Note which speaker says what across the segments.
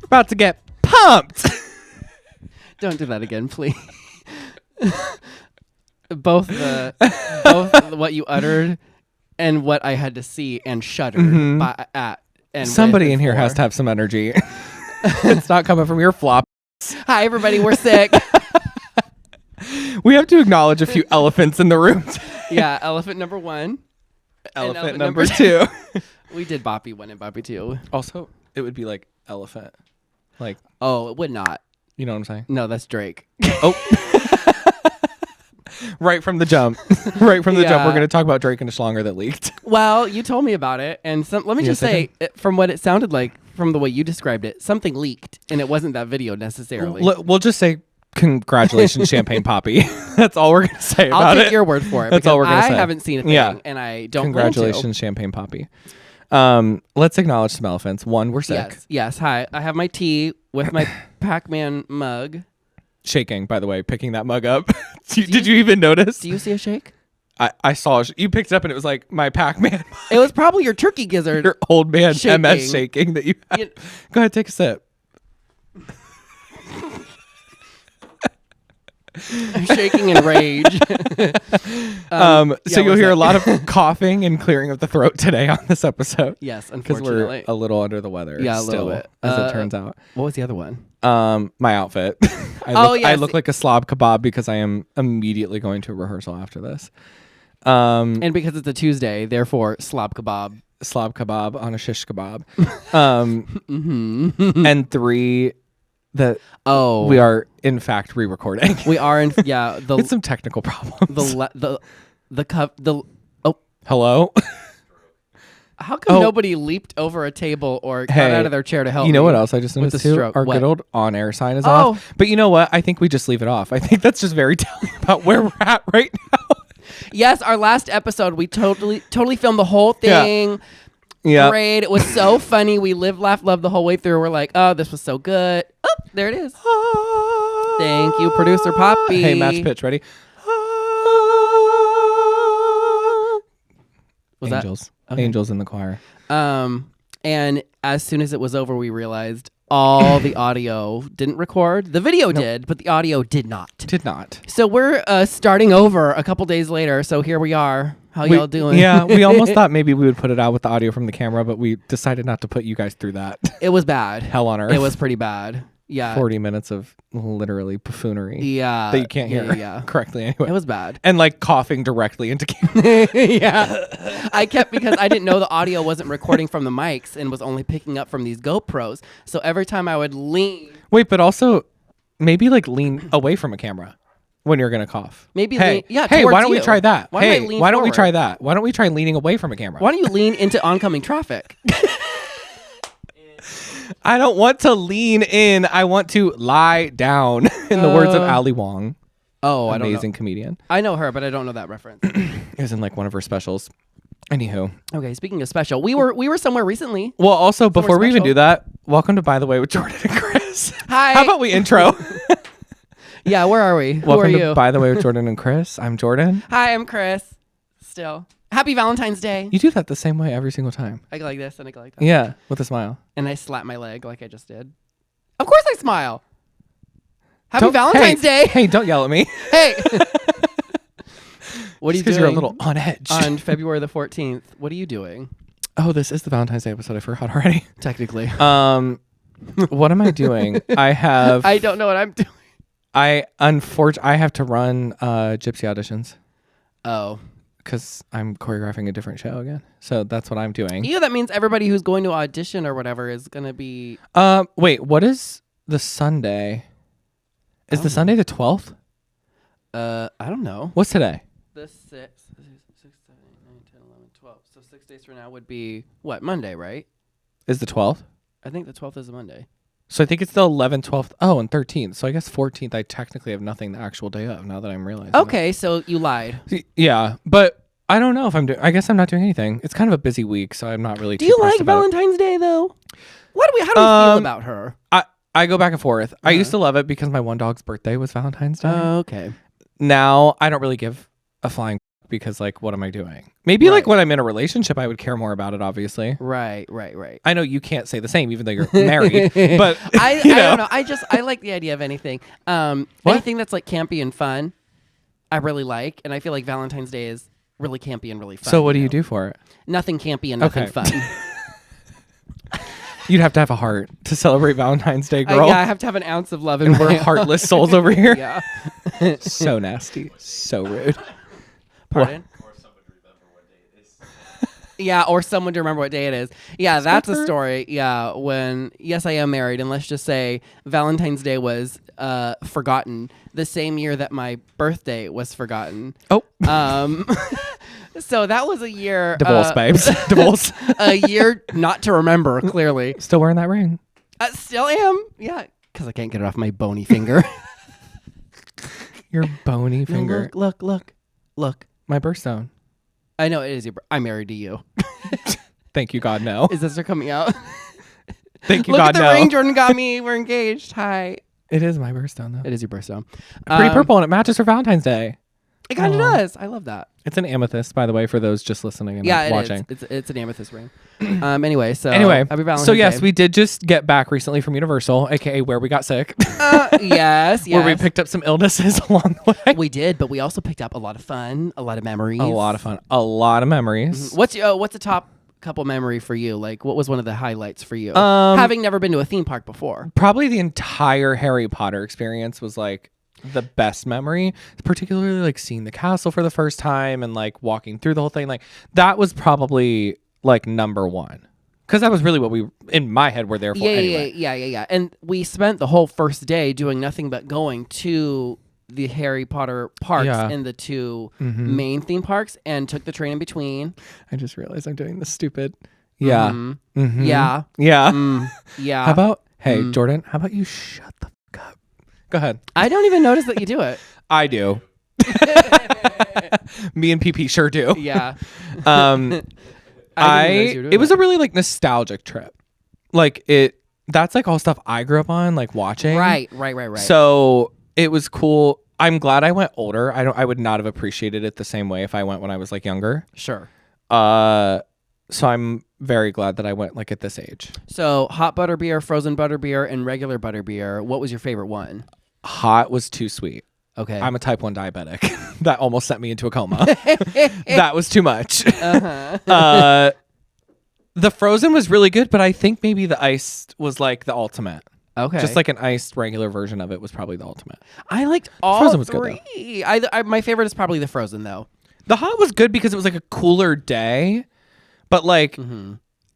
Speaker 1: About to get pumped.
Speaker 2: Don't do that again, please. both what you uttered and what I had to see and shuddered at. And
Speaker 1: somebody in here has to have some energy. It's not coming from your flop.
Speaker 2: Hi, everybody. We're sick.
Speaker 1: We have to acknowledge a few elephants in the room.
Speaker 2: Yeah, elephant number one.
Speaker 1: Elephant number two.
Speaker 2: We did Boppy 1 and Boppy 2.
Speaker 1: Also, it would be like elephant. Like,
Speaker 2: oh, it would not.
Speaker 1: You know what I'm saying?
Speaker 2: No, that's Drake.
Speaker 1: Oh. Right from the jump. Right from the jump. We're going to talk about Drake and a schlonger that leaked.
Speaker 2: Well, you told me about it. And let me just say, from what it sounded like, from the way you described it, something leaked. And it wasn't that video necessarily.
Speaker 1: We'll just say, congratulations, Champagne Poppy. That's all we're going to say about it.
Speaker 2: I'll take your word for it.
Speaker 1: That's all we're going to say.
Speaker 2: I haven't seen a thing, and I don't
Speaker 1: Congratulations, Champagne Poppy. Let's acknowledge some elephants. One, we're sick.
Speaker 2: Yes. Hi. I have my tea with my Pac-Man mug.
Speaker 1: Shaking, by the way, picking that mug up. Did you even notice?
Speaker 2: Do you see a shake?
Speaker 1: I saw you picked it up and it was like my Pac-Man.
Speaker 2: It was probably your turkey gizzard.
Speaker 1: Your old man
Speaker 2: shaking.
Speaker 1: MS shaking that you had. Go ahead, take a sip.
Speaker 2: I'm shaking in rage.
Speaker 1: So you'll hear a lot of coughing and clearing of the throat today on this episode.
Speaker 2: Yes, unfortunately.
Speaker 1: Because we're a little under the weather.
Speaker 2: Yeah, a
Speaker 1: still,
Speaker 2: little bit.
Speaker 1: As it turns out.
Speaker 2: What was the other one?
Speaker 1: My outfit. I look like a slob kebab because I am immediately going to a rehearsal after this.
Speaker 2: And because it's a Tuesday, therefore slob kebab.
Speaker 1: Slob kebab on a shish kebab. And 3... that we are in fact re-recording.
Speaker 2: We are in
Speaker 1: it's some technical problems. Hello.
Speaker 2: How come nobody leaped over a table or got out of their chair to help?
Speaker 1: You know what else I just noticed too? Our good old on-air sign is off. But you know what? I think we just leave it off. I think that's just very telling about where we're at right now.
Speaker 2: Yes, our last episode we totally filmed the whole thing.
Speaker 1: Yeah.
Speaker 2: Great. It was so funny. We lived, laughed, loved the whole way through. We're like, oh, this was so good. Oh, there it is. Thank you, producer Poppy.
Speaker 1: Hey, match pitch. Ready?
Speaker 2: Was
Speaker 1: Angels.
Speaker 2: That? Okay.
Speaker 1: Angels in the choir.
Speaker 2: And as soon as it was over, we realized all the audio didn't record. The video did, but the audio did not.
Speaker 1: Did not.
Speaker 2: So we're starting over a couple days later. So here we are. How y'all doing?
Speaker 1: Yeah, we almost thought maybe we would put it out with the audio from the camera, but we decided not to put you guys through that.
Speaker 2: It was bad.
Speaker 1: Hell on earth.
Speaker 2: It was pretty bad. Yeah.
Speaker 1: 40 minutes of literally buffoonery.
Speaker 2: Yeah.
Speaker 1: That you can't hear correctly anyway.
Speaker 2: It was bad.
Speaker 1: And like coughing directly into camera.
Speaker 2: Yeah. I kept, because I didn't know the audio wasn't recording from the mics and was only picking up from these GoPros. So every time I would lean.
Speaker 1: Wait, but also maybe like lean away from a camera when you're going to cough.
Speaker 2: Maybe
Speaker 1: hey, why don't we try that? Why don't we try that? Why don't we try leaning away from a camera?
Speaker 2: Why don't you lean into oncoming traffic?
Speaker 1: I don't want to lean in. I want to lie down, in the words of Ali Wong.
Speaker 2: Oh, I don't know.
Speaker 1: Amazing comedian.
Speaker 2: I know her, but I don't know that reference.
Speaker 1: It was in like one of her specials. Anywho.
Speaker 2: Okay, speaking of special, we were somewhere recently.
Speaker 1: Well, also, before we even do that, welcome to By the Way with Jordan and Chris.
Speaker 2: Hi.
Speaker 1: How about we intro?
Speaker 2: Yeah, where are we?
Speaker 1: Welcome
Speaker 2: Who are you?
Speaker 1: to By the Way with Jordan and Chris. I'm Jordan.
Speaker 2: Hi, I'm Chris. Still. Happy Valentine's Day.
Speaker 1: You do that the same way every single time.
Speaker 2: I go like this and I go like that.
Speaker 1: Yeah, with a smile.
Speaker 2: And I slap my leg like I just did. Of course I smile. Happy Valentine's Day.
Speaker 1: Hey, don't yell at me.
Speaker 2: Hey. What are you doing?
Speaker 1: Because you're a little on edge.
Speaker 2: On February the 14th, what are you doing?
Speaker 1: Oh, this is the Valentine's Day episode. I forgot already.
Speaker 2: Technically.
Speaker 1: What am I doing?
Speaker 2: I don't know what I'm doing.
Speaker 1: I have to run gypsy auditions.
Speaker 2: Oh.
Speaker 1: Because I'm choreographing a different show again. So that's what I'm doing.
Speaker 2: Yeah, that means everybody who's going to audition or whatever is going to be...
Speaker 1: Wait, what is the Sunday? Is the Sunday the 12th?
Speaker 2: I don't know.
Speaker 1: What's today?
Speaker 2: The 6, 7, 8, 9, 10, 11, 12. So 6 days from now would be, what, Monday, right?
Speaker 1: Is the 12th?
Speaker 2: I think the 12th is a Monday.
Speaker 1: So I think it's the 11th, 12th. Oh, and 13th. So I guess 14th I technically have nothing the actual day of now that I'm realizing.
Speaker 2: Okay, so you lied.
Speaker 1: Yeah, but I don't know if I'm doing... I guess I'm not doing anything. It's kind of a busy week, so I'm not really
Speaker 2: Do you like Valentine's Day, though? How do we feel about her?
Speaker 1: I go back and forth. I used to love it because my one dog's birthday was Valentine's Day.
Speaker 2: Oh, okay.
Speaker 1: Now I don't really give a flying because like, what am I doing? Maybe like when I'm in a relationship, I would care more about it, obviously.
Speaker 2: Right.
Speaker 1: I know you can't say the same, even though you're married, but
Speaker 2: I don't know. I like the idea of anything. Anything that's like campy and fun, I really like. And I feel like Valentine's Day is really campy and really fun.
Speaker 1: So what do you do for it?
Speaker 2: Nothing campy and nothing fun.
Speaker 1: You'd have to have a heart to celebrate Valentine's Day, girl.
Speaker 2: Yeah, I have to have an ounce of love in
Speaker 1: we're heartless souls over here.
Speaker 2: Yeah.
Speaker 1: So nasty. So rude.
Speaker 2: Pardon? Or someone to remember what day it is. Yeah, or someone to remember what day it is. Yeah, that's a story. Yeah, when, yes, I am married, and let's just say Valentine's Day was forgotten the same year that my birthday was forgotten.
Speaker 1: Oh.
Speaker 2: So that was a year.
Speaker 1: Divorce, babes. Divorce.
Speaker 2: A year not to remember, clearly.
Speaker 1: Still wearing that ring.
Speaker 2: I still am. Yeah, because I can't get it off my bony finger.
Speaker 1: Your bony finger.
Speaker 2: No, look.
Speaker 1: My birthstone.
Speaker 2: I know it is your. I'm married to you.
Speaker 1: Thank you, God, no.
Speaker 2: Is this coming out?
Speaker 1: Thank you,
Speaker 2: Look
Speaker 1: God,
Speaker 2: at the
Speaker 1: no.
Speaker 2: ring Jordan got me. We're engaged. Hi.
Speaker 1: It is my birthstone, though.
Speaker 2: It is your birthstone.
Speaker 1: Pretty purple, and it matches for Valentine's Day.
Speaker 2: It kind of does. I love that.
Speaker 1: It's an amethyst, by the way, for those just listening and watching.
Speaker 2: It's an amethyst ring. Anyway, happy Valentine's
Speaker 1: so yes,
Speaker 2: Day.
Speaker 1: we did just get back recently from Universal, aka where we got sick.
Speaker 2: Yes.
Speaker 1: Where we picked up some illnesses along the way.
Speaker 2: We did, but we also picked up a lot of fun, a lot of memories.
Speaker 1: A lot of fun, a lot of memories.
Speaker 2: Mm-hmm. What's the top couple memory for you? Like, what was one of the highlights for you? Having never been to a theme park before.
Speaker 1: Probably the entire Harry Potter experience was like the best memory, particularly like seeing the castle for the first time and like walking through the whole thing. Like that was probably like number one, because that was really what we in my head were there for.
Speaker 2: Yeah. And we spent the whole first day doing nothing but going to the Harry Potter parks and the two main theme parks, and took the train in between.
Speaker 1: I just realized I'm doing this stupid.
Speaker 2: Yeah.
Speaker 1: Yeah. How about Jordan? How about you shut the fuck up? Go ahead.
Speaker 2: I don't even notice that you do it.
Speaker 1: I do. Me and PP sure do.
Speaker 2: Yeah.
Speaker 1: It was a really like nostalgic trip. Like that's like all stuff I grew up on, like watching.
Speaker 2: Right.
Speaker 1: So it was cool. I'm glad I went older. I would not have appreciated it the same way if I went when I was like younger.
Speaker 2: Sure.
Speaker 1: So I'm very glad that I went like at this age.
Speaker 2: So hot butterbeer, frozen butterbeer, and regular butterbeer. What was your favorite one?
Speaker 1: Hot was too sweet.
Speaker 2: Okay.
Speaker 1: I'm a type 1 diabetic. That almost sent me into a coma. That was too much. The frozen was really good, but I think maybe the iced was like the ultimate.
Speaker 2: Okay.
Speaker 1: Just like an iced regular version of it was probably the ultimate.
Speaker 2: I liked all
Speaker 1: frozen was
Speaker 2: three.
Speaker 1: Good,
Speaker 2: though. My favorite is probably the frozen, though.
Speaker 1: The hot was good because it was like a cooler day, but like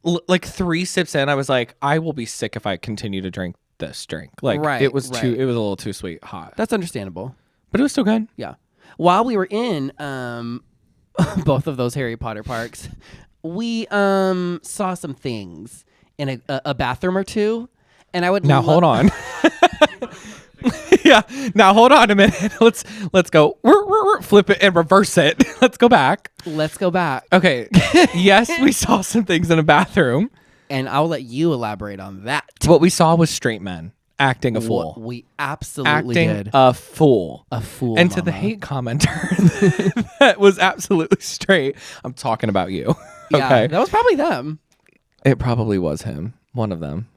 Speaker 1: like 3 sips in, I was like, I will be sick if I continue to drink this drink. Like it was a little too sweet hot.
Speaker 2: That's understandable.
Speaker 1: But it was still good.
Speaker 2: Yeah. While we were in both of those Harry Potter parks, we saw some things in a bathroom or two, and I would
Speaker 1: hold on. Yeah. Now hold on a minute. Let's go. Flip it and reverse it. Let's go back. Okay. Yes, we saw some things in a bathroom,
Speaker 2: and I'll let you elaborate on that.
Speaker 1: What we saw was straight men acting a fool.
Speaker 2: We absolutely
Speaker 1: did. A fool.
Speaker 2: A fool.
Speaker 1: And to the hate commenter that was absolutely straight, I'm talking about you.
Speaker 2: Yeah,
Speaker 1: okay.
Speaker 2: That was probably them.
Speaker 1: It probably was him. One of them.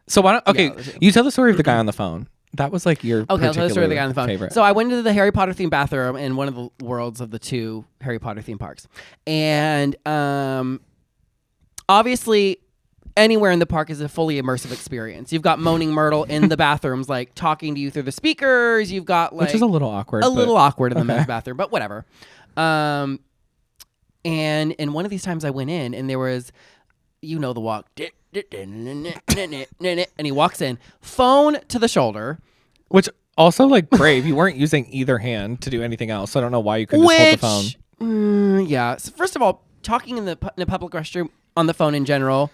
Speaker 1: So why don't you tell the story of the guy on the phone. That was like your
Speaker 2: I'll tell the story of the guy on the phone.
Speaker 1: Favorite.
Speaker 2: So I went into the Harry Potter themed bathroom in one of the worlds of the 2 Harry Potter theme parks. And obviously anywhere in the park is a fully immersive experience. You've got Moaning Myrtle in the bathrooms, like talking to you through the speakers. You've got like,
Speaker 1: which is a little awkward.
Speaker 2: Little awkward in the men's bathroom, but whatever. And in one of these times I went in, and there was, you know, the walk, and he walks in, phone to the shoulder,
Speaker 1: which also like brave. You weren't using either hand to do anything else. So I don't know why you couldn't just hold the phone.
Speaker 2: Yeah. So first of all, talking in the public restroom on the phone in general.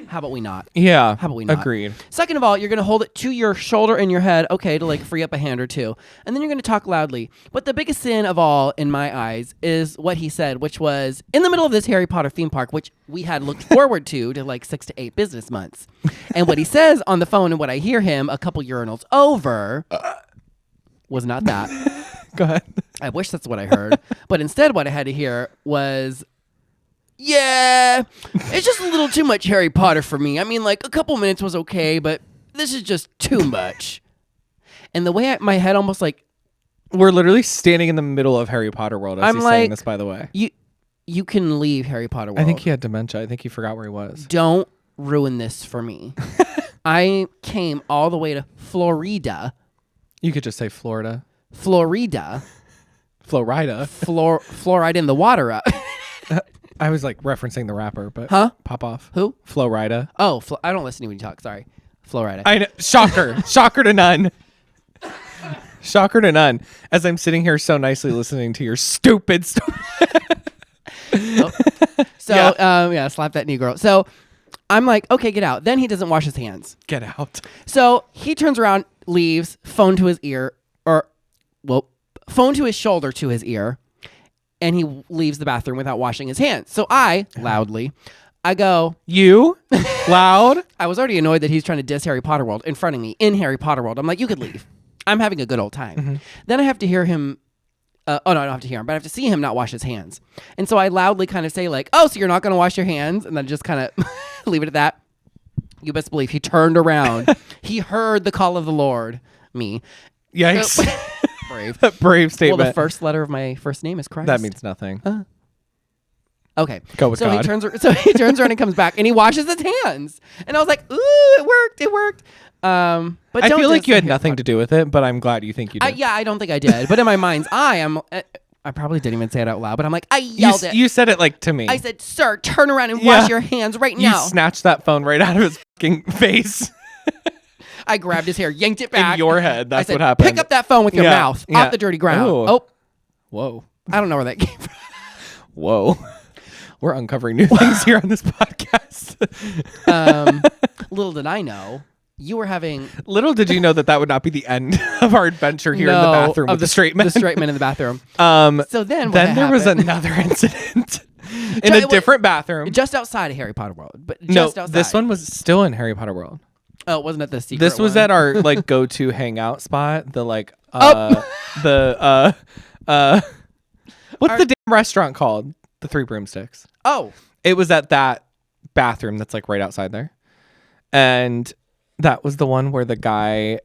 Speaker 2: How about we not?
Speaker 1: Yeah.
Speaker 2: How about we not?
Speaker 1: Agreed.
Speaker 2: Second of all, you're going to hold it to your shoulder and your head, okay, to like free up a hand or two. And then you're going to talk loudly. But the biggest sin of all, in my eyes, is what he said, which was in the middle of this Harry Potter theme park, which we had looked forward to like 6 to 8 business months. And what he says on the phone and what I hear him a couple urinals over was not that.
Speaker 1: Go ahead.
Speaker 2: I wish that's what I heard. But instead what I had to hear was, yeah, it's just a little too much Harry Potter for me. I mean, like, a couple minutes was okay, but this is just too much. And the way my head almost like...
Speaker 1: We're literally standing in the middle of Harry Potter World as he's saying this, by the way.
Speaker 2: You can leave Harry Potter World.
Speaker 1: I think he had dementia. I think he forgot where he was.
Speaker 2: Don't ruin this for me. I came all the way to Florida.
Speaker 1: You could just say Florida.
Speaker 2: Florida.
Speaker 1: Florida.
Speaker 2: Fluoride in the water.
Speaker 1: I was like referencing the rapper, but pop off.
Speaker 2: Who?
Speaker 1: Florida.
Speaker 2: Oh, I don't listen to you when you talk. Sorry. Florida.
Speaker 1: I know. Shocker. Shocker to none. Shocker to none. As I'm sitting here so nicely listening to your stupid story.
Speaker 2: Slap that Negro. So I'm like, okay, get out. Then he doesn't wash his hands.
Speaker 1: Get out.
Speaker 2: So he turns around, leaves, phone to his ear, phone to his shoulder to his ear, and he leaves the bathroom without washing his hands. So I, loudly, I go,
Speaker 1: you? Loud?
Speaker 2: I was already annoyed that he's trying to diss Harry Potter World in front of me in Harry Potter World. I'm like, you could leave. I'm having a good old time. Mm-hmm. Then I have to hear him. No, I don't have to hear him, but I have to see him not wash his hands. And so I loudly kind of say like, oh, so you're not going to wash your hands? And then just kind of leave it at that. You best believe he turned around. He heard the call of the Lord. Me.
Speaker 1: Yikes.
Speaker 2: Brave.
Speaker 1: Brave statement.
Speaker 2: Well, the first letter of my first name is Christ.
Speaker 1: That means nothing.
Speaker 2: Okay.
Speaker 1: Go with God.
Speaker 2: He turns around and comes back and he washes his hands. And I was like, ooh, it worked. But
Speaker 1: I feel like you had nothing to do with it, but I'm glad you think you did.
Speaker 2: I don't think I did. But in my mind's eye, I probably didn't even say it out loud, but I'm like, I yelled it.
Speaker 1: You said it like to me.
Speaker 2: I said, sir, turn around and wash your hands right now.
Speaker 1: You snatched that phone right out of his fucking face.
Speaker 2: I grabbed his hair, yanked it back.
Speaker 1: In your head, that's
Speaker 2: I said,
Speaker 1: what happened.
Speaker 2: Pick up that phone with your mouth off the dirty ground. Oh.
Speaker 1: Whoa.
Speaker 2: I don't know where that came from.
Speaker 1: Whoa. We're uncovering new things here on this podcast.
Speaker 2: Little did I know. You were having...
Speaker 1: Little did you know that would not be the end of our adventure here in the bathroom with the straight men.
Speaker 2: The straight men in the bathroom.
Speaker 1: So then there was another incident in a different bathroom.
Speaker 2: Just outside of Harry Potter World. But outside.
Speaker 1: This one was still in Harry Potter World.
Speaker 2: Oh, it wasn't at the secret
Speaker 1: This was
Speaker 2: one.
Speaker 1: at our like go-to hangout spot. The like what's the damn restaurant called? The Three Broomsticks.
Speaker 2: Oh.
Speaker 1: It was at that bathroom that's like right outside there. And that was the one where the guy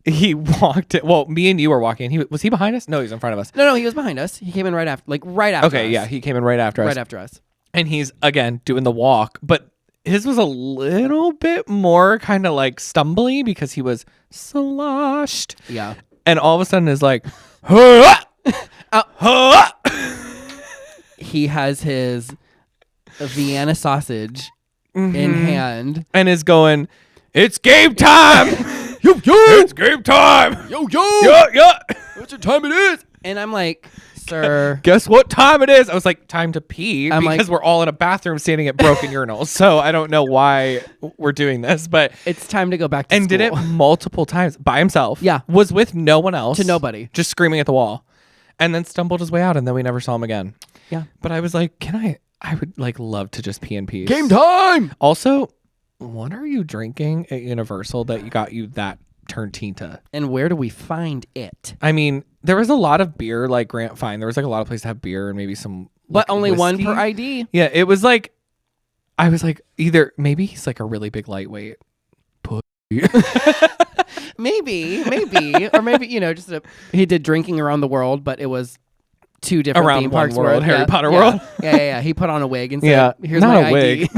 Speaker 1: he walked it. Well, me and you were walking. Was he behind us? No, he was in front of us.
Speaker 2: No, he was behind us. He came in right after us.
Speaker 1: Okay, yeah, he came in right after us.
Speaker 2: Right after us.
Speaker 1: And he's again doing the walk, but his was a little bit more kind of like stumbly because he was sloshed.
Speaker 2: Yeah.
Speaker 1: And all of a sudden is like,
Speaker 2: he has his Vienna sausage in hand
Speaker 1: and is going, it's game time. It's game time.
Speaker 2: Yo. What's your time it is? And I'm like, sir.
Speaker 1: Guess what time it is? I was like, time to pee because
Speaker 2: like,
Speaker 1: we're all in a bathroom standing at broken urinals. So I don't know why we're doing this, but
Speaker 2: it's time to go back to school.
Speaker 1: And did it multiple times by himself.
Speaker 2: Yeah.
Speaker 1: Was with no one else.
Speaker 2: To nobody.
Speaker 1: Just screaming at the wall. And then stumbled his way out and then we never saw him again.
Speaker 2: Yeah.
Speaker 1: But I was like, I would like love to just pee in peace.
Speaker 2: Game time!
Speaker 1: Also, what are you drinking at Universal that got you that Turntinta?
Speaker 2: And where do we find it?
Speaker 1: I mean, there was a lot of beer, like Grant Fine. There was like a lot of places to have beer and maybe some.
Speaker 2: But
Speaker 1: like,
Speaker 2: only
Speaker 1: whiskey.
Speaker 2: one per ID?
Speaker 1: Yeah, it was like, I was like, either maybe he's like a really big lightweight.
Speaker 2: maybe. Or maybe, just he did Drinking Around the World, but it was two different theme parks.
Speaker 1: World, Harry Potter World.
Speaker 2: Yeah. He put on a wig and said, here's
Speaker 1: not
Speaker 2: my
Speaker 1: a
Speaker 2: ID.
Speaker 1: wig.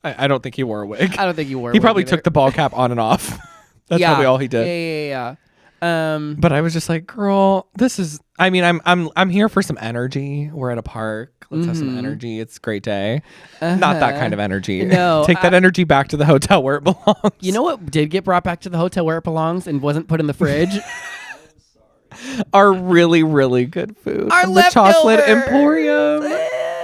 Speaker 1: I don't think he wore a wig.
Speaker 2: I don't think he wore a wig.
Speaker 1: He probably
Speaker 2: either.
Speaker 1: took the ball cap on and off. That's probably all he did.
Speaker 2: Yeah.
Speaker 1: But I was just like, girl, this is. I mean, I'm here for some energy. We're at a park. Let's have some energy. It's a great day. Not that kind of energy.
Speaker 2: No,
Speaker 1: take that energy back to the hotel where it belongs.
Speaker 2: You know what did get brought back to the hotel where it belongs and wasn't put in the fridge?
Speaker 1: Our really, really good food.
Speaker 2: Our
Speaker 1: from the Chocolate
Speaker 2: leftovers.
Speaker 1: Emporium.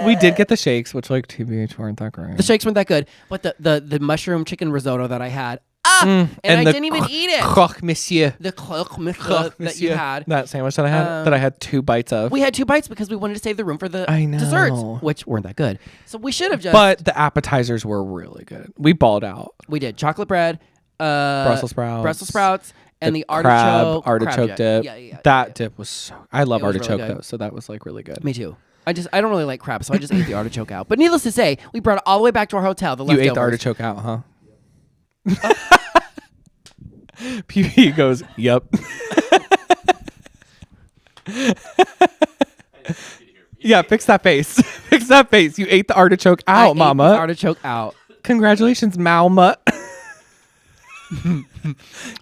Speaker 1: We did get the shakes, which like TBH weren't that great.
Speaker 2: The shakes weren't that good, but the mushroom chicken risotto that I had, and I didn't even eat it.
Speaker 1: Croque monsieur.
Speaker 2: The croque monsieur that you had.
Speaker 1: That sandwich that I had, that I had 2 bites of.
Speaker 2: We had 2 bites because we wanted to save the room for the desserts, which weren't that good. So we should have just.
Speaker 1: But the appetizers were really good. We balled out.
Speaker 2: We did chocolate bread,
Speaker 1: Brussels sprouts,
Speaker 2: and the
Speaker 1: artichoke dip.
Speaker 2: Yeah.
Speaker 1: That dip was so. I love artichoke
Speaker 2: really
Speaker 1: though, so that was like really good.
Speaker 2: Me too. I don't really like crab, so I just ate the artichoke out. But needless to say, we brought it all the way back to our hotel. The leftovers.
Speaker 1: You ate the artichoke out, huh? PB goes, yep. Yeah, fix that face. Fix that face. You ate the artichoke out, mama.
Speaker 2: Ate the artichoke out.
Speaker 1: Congratulations, Malma.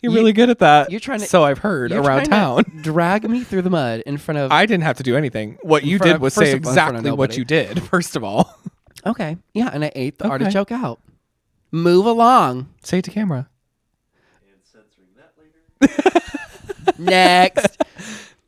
Speaker 1: You're really good at that.
Speaker 2: You're trying to.
Speaker 1: So I've heard around town.
Speaker 2: Drag me through the mud in front of.
Speaker 1: I didn't have to do anything. What you did was say exactly what you did. First of all.
Speaker 2: Okay. Yeah, and I ate the artichoke out. Move along.
Speaker 1: Say it to camera.
Speaker 3: And censoring that later.
Speaker 2: Next.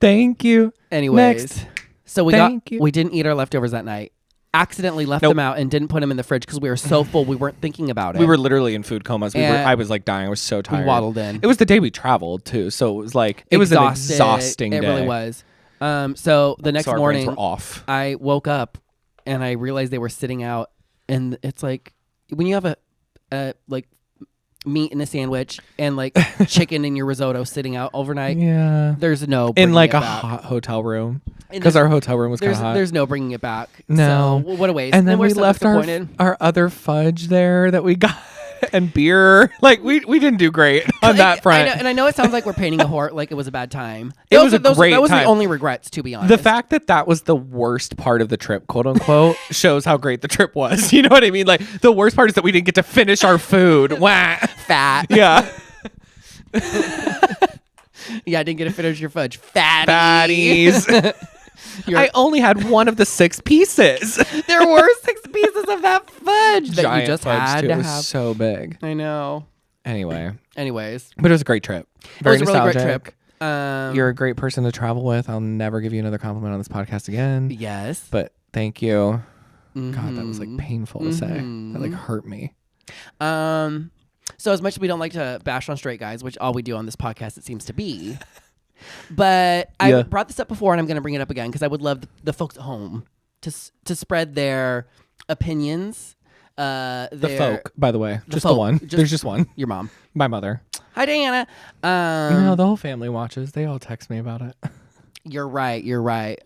Speaker 1: Thank you.
Speaker 2: Anyways.
Speaker 1: Next.
Speaker 2: So we didn't eat our leftovers that night. Accidentally left them out and didn't put them in the fridge because we were so full we weren't thinking about it.
Speaker 1: We were literally in food comas. I was like dying. I was so tired.
Speaker 2: We waddled in.
Speaker 1: It was the day we traveled too, so it was like it was an exhausting day.
Speaker 2: It really was. So the next morning,
Speaker 1: were off.
Speaker 2: I woke up and I realized they were sitting out, and it's like when you have a like meat in a sandwich and like chicken in your risotto sitting out overnight.
Speaker 1: Yeah,
Speaker 2: there's no
Speaker 1: in like a hot hotel room because our hotel room was kind of hot.
Speaker 2: There's no bringing it back.
Speaker 1: No,
Speaker 2: so, what a waste.
Speaker 1: And then we left our other fudge there that we got and beer. Like we didn't do great on that front.
Speaker 2: I know it sounds like we're painting a whore like it was a bad time.
Speaker 1: It was a great time.
Speaker 2: That was the only regrets, to be honest.
Speaker 1: The fact that was the worst part of the trip, quote unquote, shows how great the trip was. You know what I mean? Like the worst part is that we didn't get to finish our food. Wah.
Speaker 2: Fat.
Speaker 1: Yeah.
Speaker 2: Yeah, I didn't get to finish your fudge.
Speaker 1: Fatties. I only had one of the 6 pieces.
Speaker 2: There were 6 pieces of that fudge that
Speaker 1: Giant
Speaker 2: you just
Speaker 1: fudge
Speaker 2: had
Speaker 1: too.
Speaker 2: to
Speaker 1: It was
Speaker 2: have.
Speaker 1: so big.
Speaker 2: I know.
Speaker 1: Anyways, but it was a great trip. Very
Speaker 2: it was
Speaker 1: nostalgic.
Speaker 2: A really great trip.
Speaker 1: You're a great person to travel with. I'll never give you another compliment on this podcast again.
Speaker 2: Yes,
Speaker 1: but thank you. God, that was like painful to say. That like hurt me.
Speaker 2: So as much as we don't like to bash on straight guys, which all we do on this podcast it seems to be, but I brought this up before and I'm going to bring it up again because I would love the folks at home to spread their opinions.
Speaker 1: The folk, by the way, just the one. There's just one.
Speaker 2: Your mom,
Speaker 1: my mother.
Speaker 2: Hi, Diana.
Speaker 1: No, the whole family watches. They all text me about it.
Speaker 2: You're right.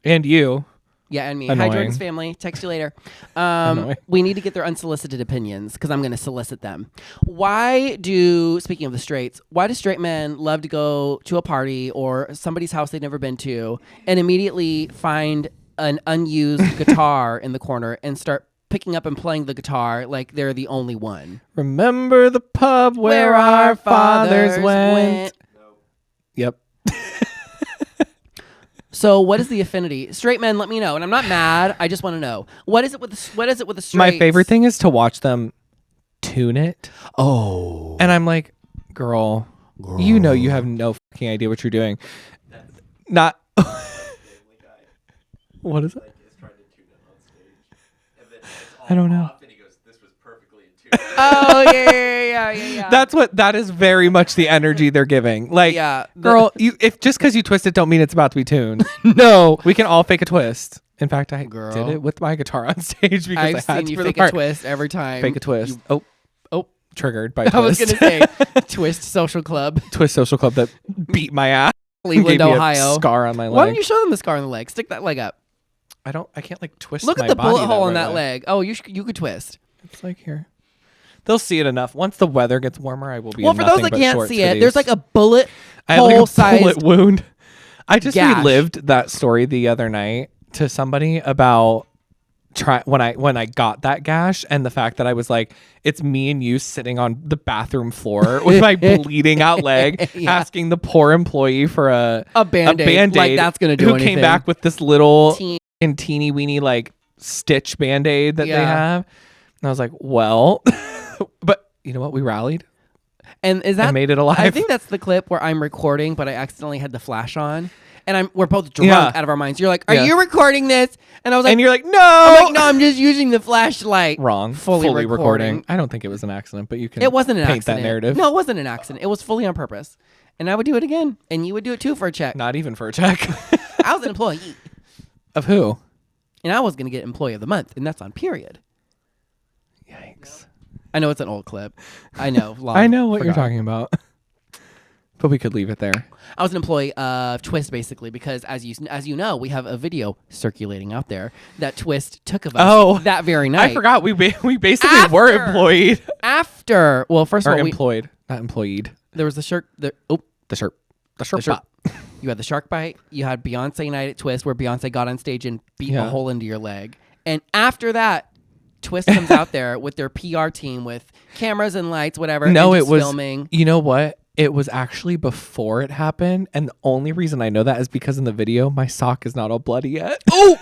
Speaker 1: And you.
Speaker 2: Yeah, and me.
Speaker 1: Annoying.
Speaker 2: Hi, Jordan's family. Text you later. We need to get their unsolicited opinions because I'm going to solicit them. Speaking of the straights, why do straight men love to go to a party or somebody's house they've never been to and immediately find an unused guitar in the corner and start picking up and playing the guitar like they're the only one?
Speaker 1: Remember the pub where our fathers went?
Speaker 3: No.
Speaker 1: Yep.
Speaker 2: So what is the affinity? Straight men, let me know. And I'm not mad. I just want to know. What is it with the straights?
Speaker 1: My favorite thing is to watch them tune it.
Speaker 2: Oh.
Speaker 1: And I'm like, girl, you know you have no fucking idea what you're doing. Not. What is it?
Speaker 3: Is trying to tune it on stage. And then it's all
Speaker 1: I don't know.
Speaker 3: off, and he goes, "This was perfectly in tune."
Speaker 2: Oh yeah.
Speaker 1: That is very much the energy they're giving. Like, girl, if just because you twist it don't mean it's about to be tuned.
Speaker 2: No,
Speaker 1: we can all fake a twist. In fact, I did it with my guitar on stage because
Speaker 2: I've
Speaker 1: I had
Speaker 2: seen
Speaker 1: to
Speaker 2: you
Speaker 1: for
Speaker 2: fake
Speaker 1: the
Speaker 2: a
Speaker 1: part.
Speaker 2: twist every time.
Speaker 1: Fake a twist. Oh, triggered by
Speaker 2: I was
Speaker 1: twist.
Speaker 2: gonna say Twist Social Club.
Speaker 1: Twist Social Club that beat my ass.
Speaker 2: Cleveland,
Speaker 1: gave me
Speaker 2: Ohio.
Speaker 1: A scar on my leg.
Speaker 2: Why don't you show them the scar on the leg? Stick that leg up.
Speaker 1: I can't like twist.
Speaker 2: Look at the bullet hole in that leg. Oh, you could twist.
Speaker 1: It's like here. They'll see it enough. Once the weather gets warmer, I will be.
Speaker 2: Well, for those that can't see it, there's like a bullet hole sized
Speaker 1: bullet wound. I just
Speaker 2: gash.
Speaker 1: relived that story the other night to somebody about when I got that gash and the fact that I was like, it's me and you sitting on the bathroom floor with my bleeding out leg, asking the poor employee for a Band-Aid.
Speaker 2: Like that's gonna do
Speaker 1: who
Speaker 2: anything.
Speaker 1: came back with this little teeny weeny like stitch Band-Aid that they have. And I was like, well, but you know what? We rallied.
Speaker 2: And is that
Speaker 1: made it alive?
Speaker 2: I think that's the clip where I'm recording, but I accidentally had the flash on. and we're both drunk
Speaker 1: Yeah.
Speaker 2: out of our minds. You're like, "Are
Speaker 1: Yeah.
Speaker 2: you recording this?" And I was like,
Speaker 1: And you're like, no.
Speaker 2: I'm like, "No, I'm just using the flashlight."
Speaker 1: Wrong.
Speaker 2: Fully recording.
Speaker 1: I don't think it was an accident, but you can
Speaker 2: It wasn't an
Speaker 1: paint
Speaker 2: accident.
Speaker 1: that narrative.
Speaker 2: No, it wasn't an accident. It was fully on purpose. And I would do it again, and you would do it too for a check.
Speaker 1: Not even for a check.
Speaker 2: I was an employee,
Speaker 1: Of who?
Speaker 2: and I was going to get Employee of the Month, and that's on period.
Speaker 1: Yikes.
Speaker 2: I know it's an old clip. I know.
Speaker 1: I know what you're
Speaker 2: forgot.
Speaker 1: talking about. But we could leave it there.
Speaker 2: I was an employee of Twist, basically, because as you know, we have a video circulating out there that Twist took of us that very night.
Speaker 1: I forgot. We basically were employed.
Speaker 2: Well, first of
Speaker 1: Or
Speaker 2: all,
Speaker 1: employed, not employed.
Speaker 2: there was the shirt.
Speaker 1: The shirt. The shirt.
Speaker 2: shirt. You had the shark bite. You had Beyonce night at Twist, where Beyonce got on stage and beat a hole into your leg. And after that, Twist comes out there with their PR team with cameras and lights, whatever.
Speaker 1: No,
Speaker 2: and
Speaker 1: it
Speaker 2: just
Speaker 1: was
Speaker 2: filming.
Speaker 1: You know what? It was actually before it happened, and the only reason I know that is because in the video my sock is not all bloody yet.
Speaker 2: Oh,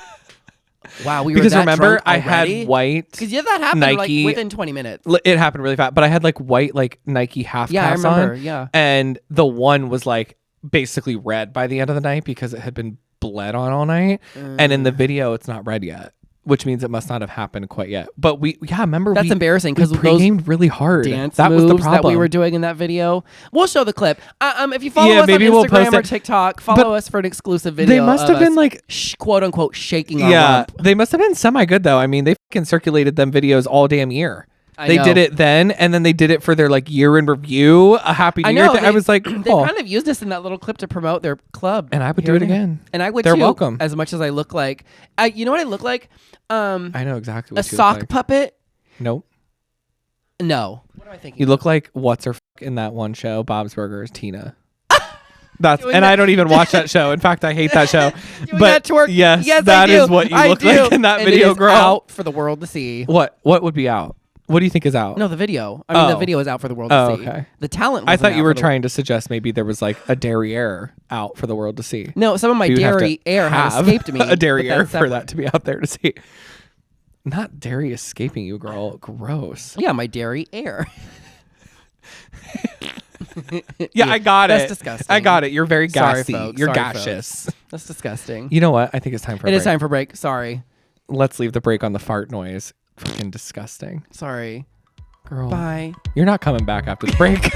Speaker 2: wow! We
Speaker 1: Because
Speaker 2: were that
Speaker 1: remember,
Speaker 2: drunk
Speaker 1: I
Speaker 2: already?
Speaker 1: had white.
Speaker 2: Because that happened
Speaker 1: Nike-
Speaker 2: like within 20 minutes.
Speaker 1: It happened really fast, but I had like white Nike half
Speaker 2: Yeah, I
Speaker 1: caps
Speaker 2: remember.
Speaker 1: on,
Speaker 2: Yeah.
Speaker 1: and the one was like basically red by the end of the night because it had been bled on all night, and in the video it's not red yet, which means it must not have happened quite yet. But remember
Speaker 2: That's embarrassing because
Speaker 1: we
Speaker 2: those
Speaker 1: pre-gamed really hard.
Speaker 2: dance
Speaker 1: That was
Speaker 2: moves
Speaker 1: the problem
Speaker 2: that we were doing in that video. We'll show the clip. If you follow
Speaker 1: Yeah,
Speaker 2: us
Speaker 1: maybe
Speaker 2: on
Speaker 1: we'll
Speaker 2: Instagram
Speaker 1: post
Speaker 2: or
Speaker 1: it.
Speaker 2: TikTok, follow
Speaker 1: But
Speaker 2: us for an exclusive video.
Speaker 1: they must
Speaker 2: of
Speaker 1: have been
Speaker 2: us
Speaker 1: like
Speaker 2: quote unquote shaking our
Speaker 1: yeah,
Speaker 2: rump.
Speaker 1: they must have been semi good though. I mean, they fucking circulated them videos all damn year. They
Speaker 2: know.
Speaker 1: did it then, and then they did it for their like year in review, a Happy New
Speaker 2: I
Speaker 1: Year
Speaker 2: know.
Speaker 1: thing. I was like,
Speaker 2: they
Speaker 1: oh.
Speaker 2: kind of used us in that little clip to promote their club,
Speaker 1: And I would
Speaker 2: here
Speaker 1: do it
Speaker 2: and there.
Speaker 1: again.
Speaker 2: And I would
Speaker 1: They're
Speaker 2: too.
Speaker 1: welcome.
Speaker 2: As much as I look like, you know what I look like?
Speaker 1: I know exactly what
Speaker 2: A
Speaker 1: you
Speaker 2: sock
Speaker 1: look like.
Speaker 2: puppet.
Speaker 1: Nope.
Speaker 2: No. What am I thinking?
Speaker 1: You look like what's her in that one show, Bob's Burgers, Tina. That's
Speaker 2: Doing
Speaker 1: and
Speaker 2: that-
Speaker 1: I don't even watch that show. In fact, I hate that show.
Speaker 2: Doing
Speaker 1: But
Speaker 2: that twerk.
Speaker 1: yes,
Speaker 2: I
Speaker 1: that
Speaker 2: do.
Speaker 1: is what you
Speaker 2: I
Speaker 1: look
Speaker 2: do.
Speaker 1: like in that
Speaker 2: And
Speaker 1: video,
Speaker 2: it is
Speaker 1: girl.
Speaker 2: out for the world to see.
Speaker 1: What would be out? What do you think is out?
Speaker 2: No, the video. I mean, the
Speaker 1: Oh.
Speaker 2: video is out for the world
Speaker 1: Oh,
Speaker 2: to see.
Speaker 1: okay.
Speaker 2: The talent.
Speaker 1: I
Speaker 2: wasn't
Speaker 1: thought
Speaker 2: out
Speaker 1: you were
Speaker 2: for the-
Speaker 1: trying to suggest maybe there was like a derriere out for the world to see.
Speaker 2: No, some of my
Speaker 1: You would have to
Speaker 2: dairy air had
Speaker 1: have
Speaker 2: escaped me.
Speaker 1: a
Speaker 2: but
Speaker 1: derriere
Speaker 2: that's
Speaker 1: for
Speaker 2: separate.
Speaker 1: that to be out there to see. Not dairy escaping you, girl. Gross.
Speaker 2: Yeah, my dairy air.
Speaker 1: Yeah, I got
Speaker 2: That's
Speaker 1: it.
Speaker 2: disgusting.
Speaker 1: I got it. You're very
Speaker 2: Sorry,
Speaker 1: gassy.
Speaker 2: folks.
Speaker 1: You're
Speaker 2: Sorry,
Speaker 1: gaseous.
Speaker 2: That's disgusting.
Speaker 1: You know what? I think it's time for a
Speaker 2: It
Speaker 1: break.
Speaker 2: is time for break. Sorry.
Speaker 1: Let's leave the break on the fart noise. Fucking disgusting.
Speaker 2: Sorry.
Speaker 1: Girl.
Speaker 2: Bye.
Speaker 1: You're not coming back after the break.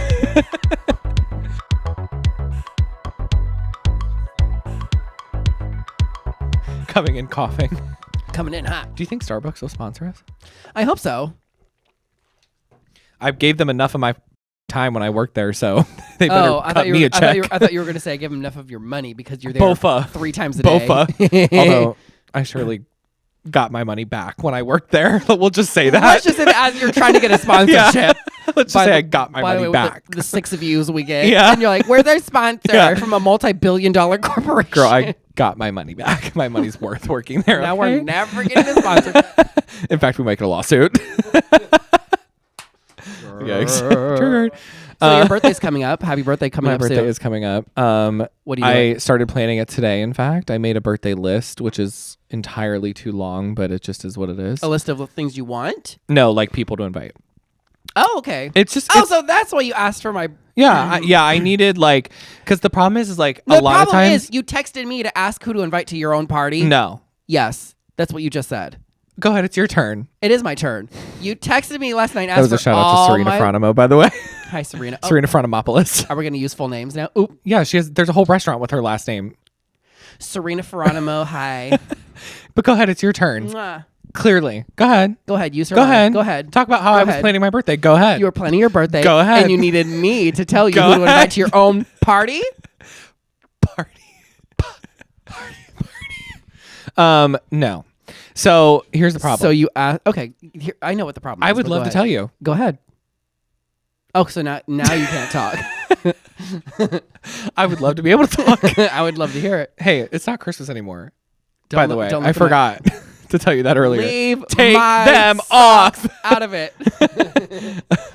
Speaker 1: Coming in coughing.
Speaker 2: Coming in hot.
Speaker 1: Do you think Starbucks will sponsor us?
Speaker 2: I hope so.
Speaker 1: I gave them enough of my time when I worked there, so they better cut me a check.
Speaker 2: I thought you were going to say give them enough of your money because you're there
Speaker 1: Bofa.
Speaker 2: 3 times a day.
Speaker 1: Bofa. Although I surely got my money back when I worked there. We'll just say that.
Speaker 2: Let's just say that as you're trying to get a sponsorship.
Speaker 1: Yeah. Let's just
Speaker 2: By
Speaker 1: say
Speaker 2: the-
Speaker 1: I got my
Speaker 2: by the
Speaker 1: money
Speaker 2: way,
Speaker 1: back.
Speaker 2: The 6 views we get.
Speaker 1: Yeah.
Speaker 2: And you're like, where's our sponsor
Speaker 1: Yeah.
Speaker 2: from a multi-billion-dollar corporation?
Speaker 1: Girl, I got my money back. My money's worth working there.
Speaker 2: Now
Speaker 1: okay?
Speaker 2: we're never getting a sponsor.
Speaker 1: In fact, we might get a lawsuit. Yikes. Triggered.
Speaker 2: So your birthday's coming up. Happy birthday coming
Speaker 1: My
Speaker 2: up
Speaker 1: birthday
Speaker 2: soon.
Speaker 1: is coming up.
Speaker 2: What do you
Speaker 1: I started planning it today. In fact, I made a birthday list, which is entirely too long, but it just is what it is.
Speaker 2: A list of the things you want?
Speaker 1: No, like people to invite.
Speaker 2: Oh, okay.
Speaker 1: It's just
Speaker 2: Oh,
Speaker 1: it's-
Speaker 2: so that's why you asked for my...
Speaker 1: yeah, I needed like because the problem is like
Speaker 2: The
Speaker 1: a lot of
Speaker 2: problem
Speaker 1: times.
Speaker 2: is you texted me to ask who to invite to your own party.
Speaker 1: No,
Speaker 2: Yes, that's what you just said.
Speaker 1: go ahead. It's your turn.
Speaker 2: It is my turn. You texted me last night.
Speaker 1: That was a shout out to Serena Fronimo, by the way.
Speaker 2: Hi, Serena. Oh,
Speaker 1: Serena Fronimopoulos.
Speaker 2: are we going to use full names now? Oop.
Speaker 1: Yeah, she has. There's a whole restaurant with her last name.
Speaker 2: Serena Fronimo. Hi.
Speaker 1: But go ahead. It's your turn.
Speaker 2: Mwah.
Speaker 1: Clearly, go ahead.
Speaker 2: Go ahead. Use her
Speaker 1: Go
Speaker 2: line.
Speaker 1: ahead.
Speaker 2: Go ahead.
Speaker 1: Talk about how
Speaker 2: Go
Speaker 1: I was
Speaker 2: ahead.
Speaker 1: planning my birthday. Go ahead.
Speaker 2: You were planning your birthday.
Speaker 1: Go ahead.
Speaker 2: And you needed me to tell you
Speaker 1: Go
Speaker 2: who to invite
Speaker 1: ahead.
Speaker 2: to your own party?
Speaker 1: party. No. So here's the problem.
Speaker 2: So you asked. Okay. Here, I know what the problem is.
Speaker 1: I would
Speaker 2: but
Speaker 1: love
Speaker 2: go
Speaker 1: to
Speaker 2: ahead.
Speaker 1: tell you.
Speaker 2: Go ahead. Oh, so now you can't talk.
Speaker 1: I would love to be able to talk.
Speaker 2: I would love to hear it.
Speaker 1: Hey, it's not Christmas anymore.
Speaker 2: Don't
Speaker 1: By the
Speaker 2: look-
Speaker 1: way,
Speaker 2: don't
Speaker 1: I
Speaker 2: look at my-
Speaker 1: forgot to tell you that earlier.
Speaker 2: Leave
Speaker 1: Take
Speaker 2: my
Speaker 1: them
Speaker 2: socks
Speaker 1: off.
Speaker 2: out of it.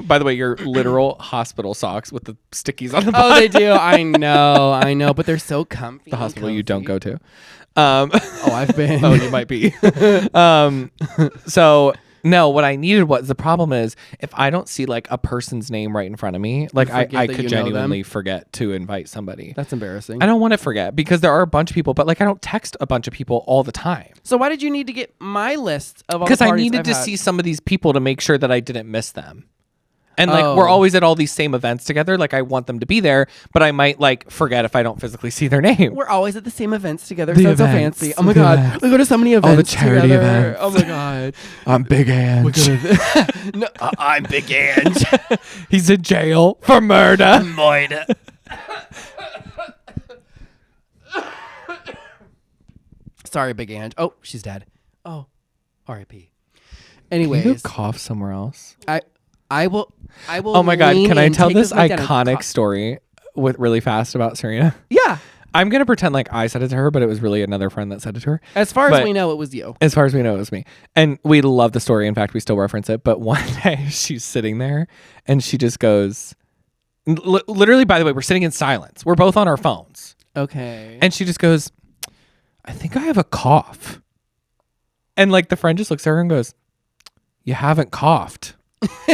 Speaker 1: By the way, your literal hospital socks with the stickies on the
Speaker 2: Oh,
Speaker 1: bottom.
Speaker 2: they do. I know, but they're so comfy.
Speaker 1: The hospital you don't
Speaker 2: comfy.
Speaker 1: go to.
Speaker 2: Oh, I've been.
Speaker 1: Oh, you might be. So No, what I needed was, the problem is if I don't see like a person's name right in front of me, like I
Speaker 2: forget that
Speaker 1: could
Speaker 2: you know them?
Speaker 1: genuinely forget to invite somebody.
Speaker 2: That's embarrassing.
Speaker 1: I don't want to forget because there are a bunch of people, but like I don't text a bunch of people all the time.
Speaker 2: So why did you need to get my list of all the
Speaker 1: Because I
Speaker 2: parties
Speaker 1: needed
Speaker 2: I've
Speaker 1: to
Speaker 2: had?
Speaker 1: see some of these people to make sure that I didn't miss them. And like
Speaker 2: Oh.
Speaker 1: we're always at all these same events together. Like I want them to be there, but I might like forget if I don't physically see their name.
Speaker 2: We're always at the same events together.
Speaker 1: The
Speaker 2: Sounds so
Speaker 1: events.
Speaker 2: fancy. Oh my
Speaker 1: The
Speaker 2: god,
Speaker 1: events.
Speaker 2: we go to so many
Speaker 1: All the
Speaker 2: events
Speaker 1: charity
Speaker 2: together.
Speaker 1: events.
Speaker 2: Oh my god.
Speaker 1: I'm Big Ange.
Speaker 2: No,
Speaker 1: I'm Big Ange. He's in jail for murder. Murder.
Speaker 2: sorry, Big Ange. Oh, she's dead. Oh, R.I.P.
Speaker 1: Can you go
Speaker 2: Anyways,
Speaker 1: cough somewhere else?
Speaker 2: I will.
Speaker 1: Oh my god,
Speaker 2: lean
Speaker 1: can I
Speaker 2: in,
Speaker 1: tell
Speaker 2: take
Speaker 1: this
Speaker 2: mic down and
Speaker 1: iconic
Speaker 2: cough.
Speaker 1: story with really fast about Serena?
Speaker 2: Yeah.
Speaker 1: I'm going to pretend like I said it to her, but it was really another friend that said it to her.
Speaker 2: As far as
Speaker 1: But-
Speaker 2: we know, it was you.
Speaker 1: As far as we know, it was me. And we love the story. In fact, we still reference it. But one day she's sitting there and she just goes, literally, by the way, we're sitting in silence. We're both on our phones.
Speaker 2: Okay.
Speaker 1: And she just goes, I think I have a cough. And like the friend just looks at her and goes, you haven't coughed.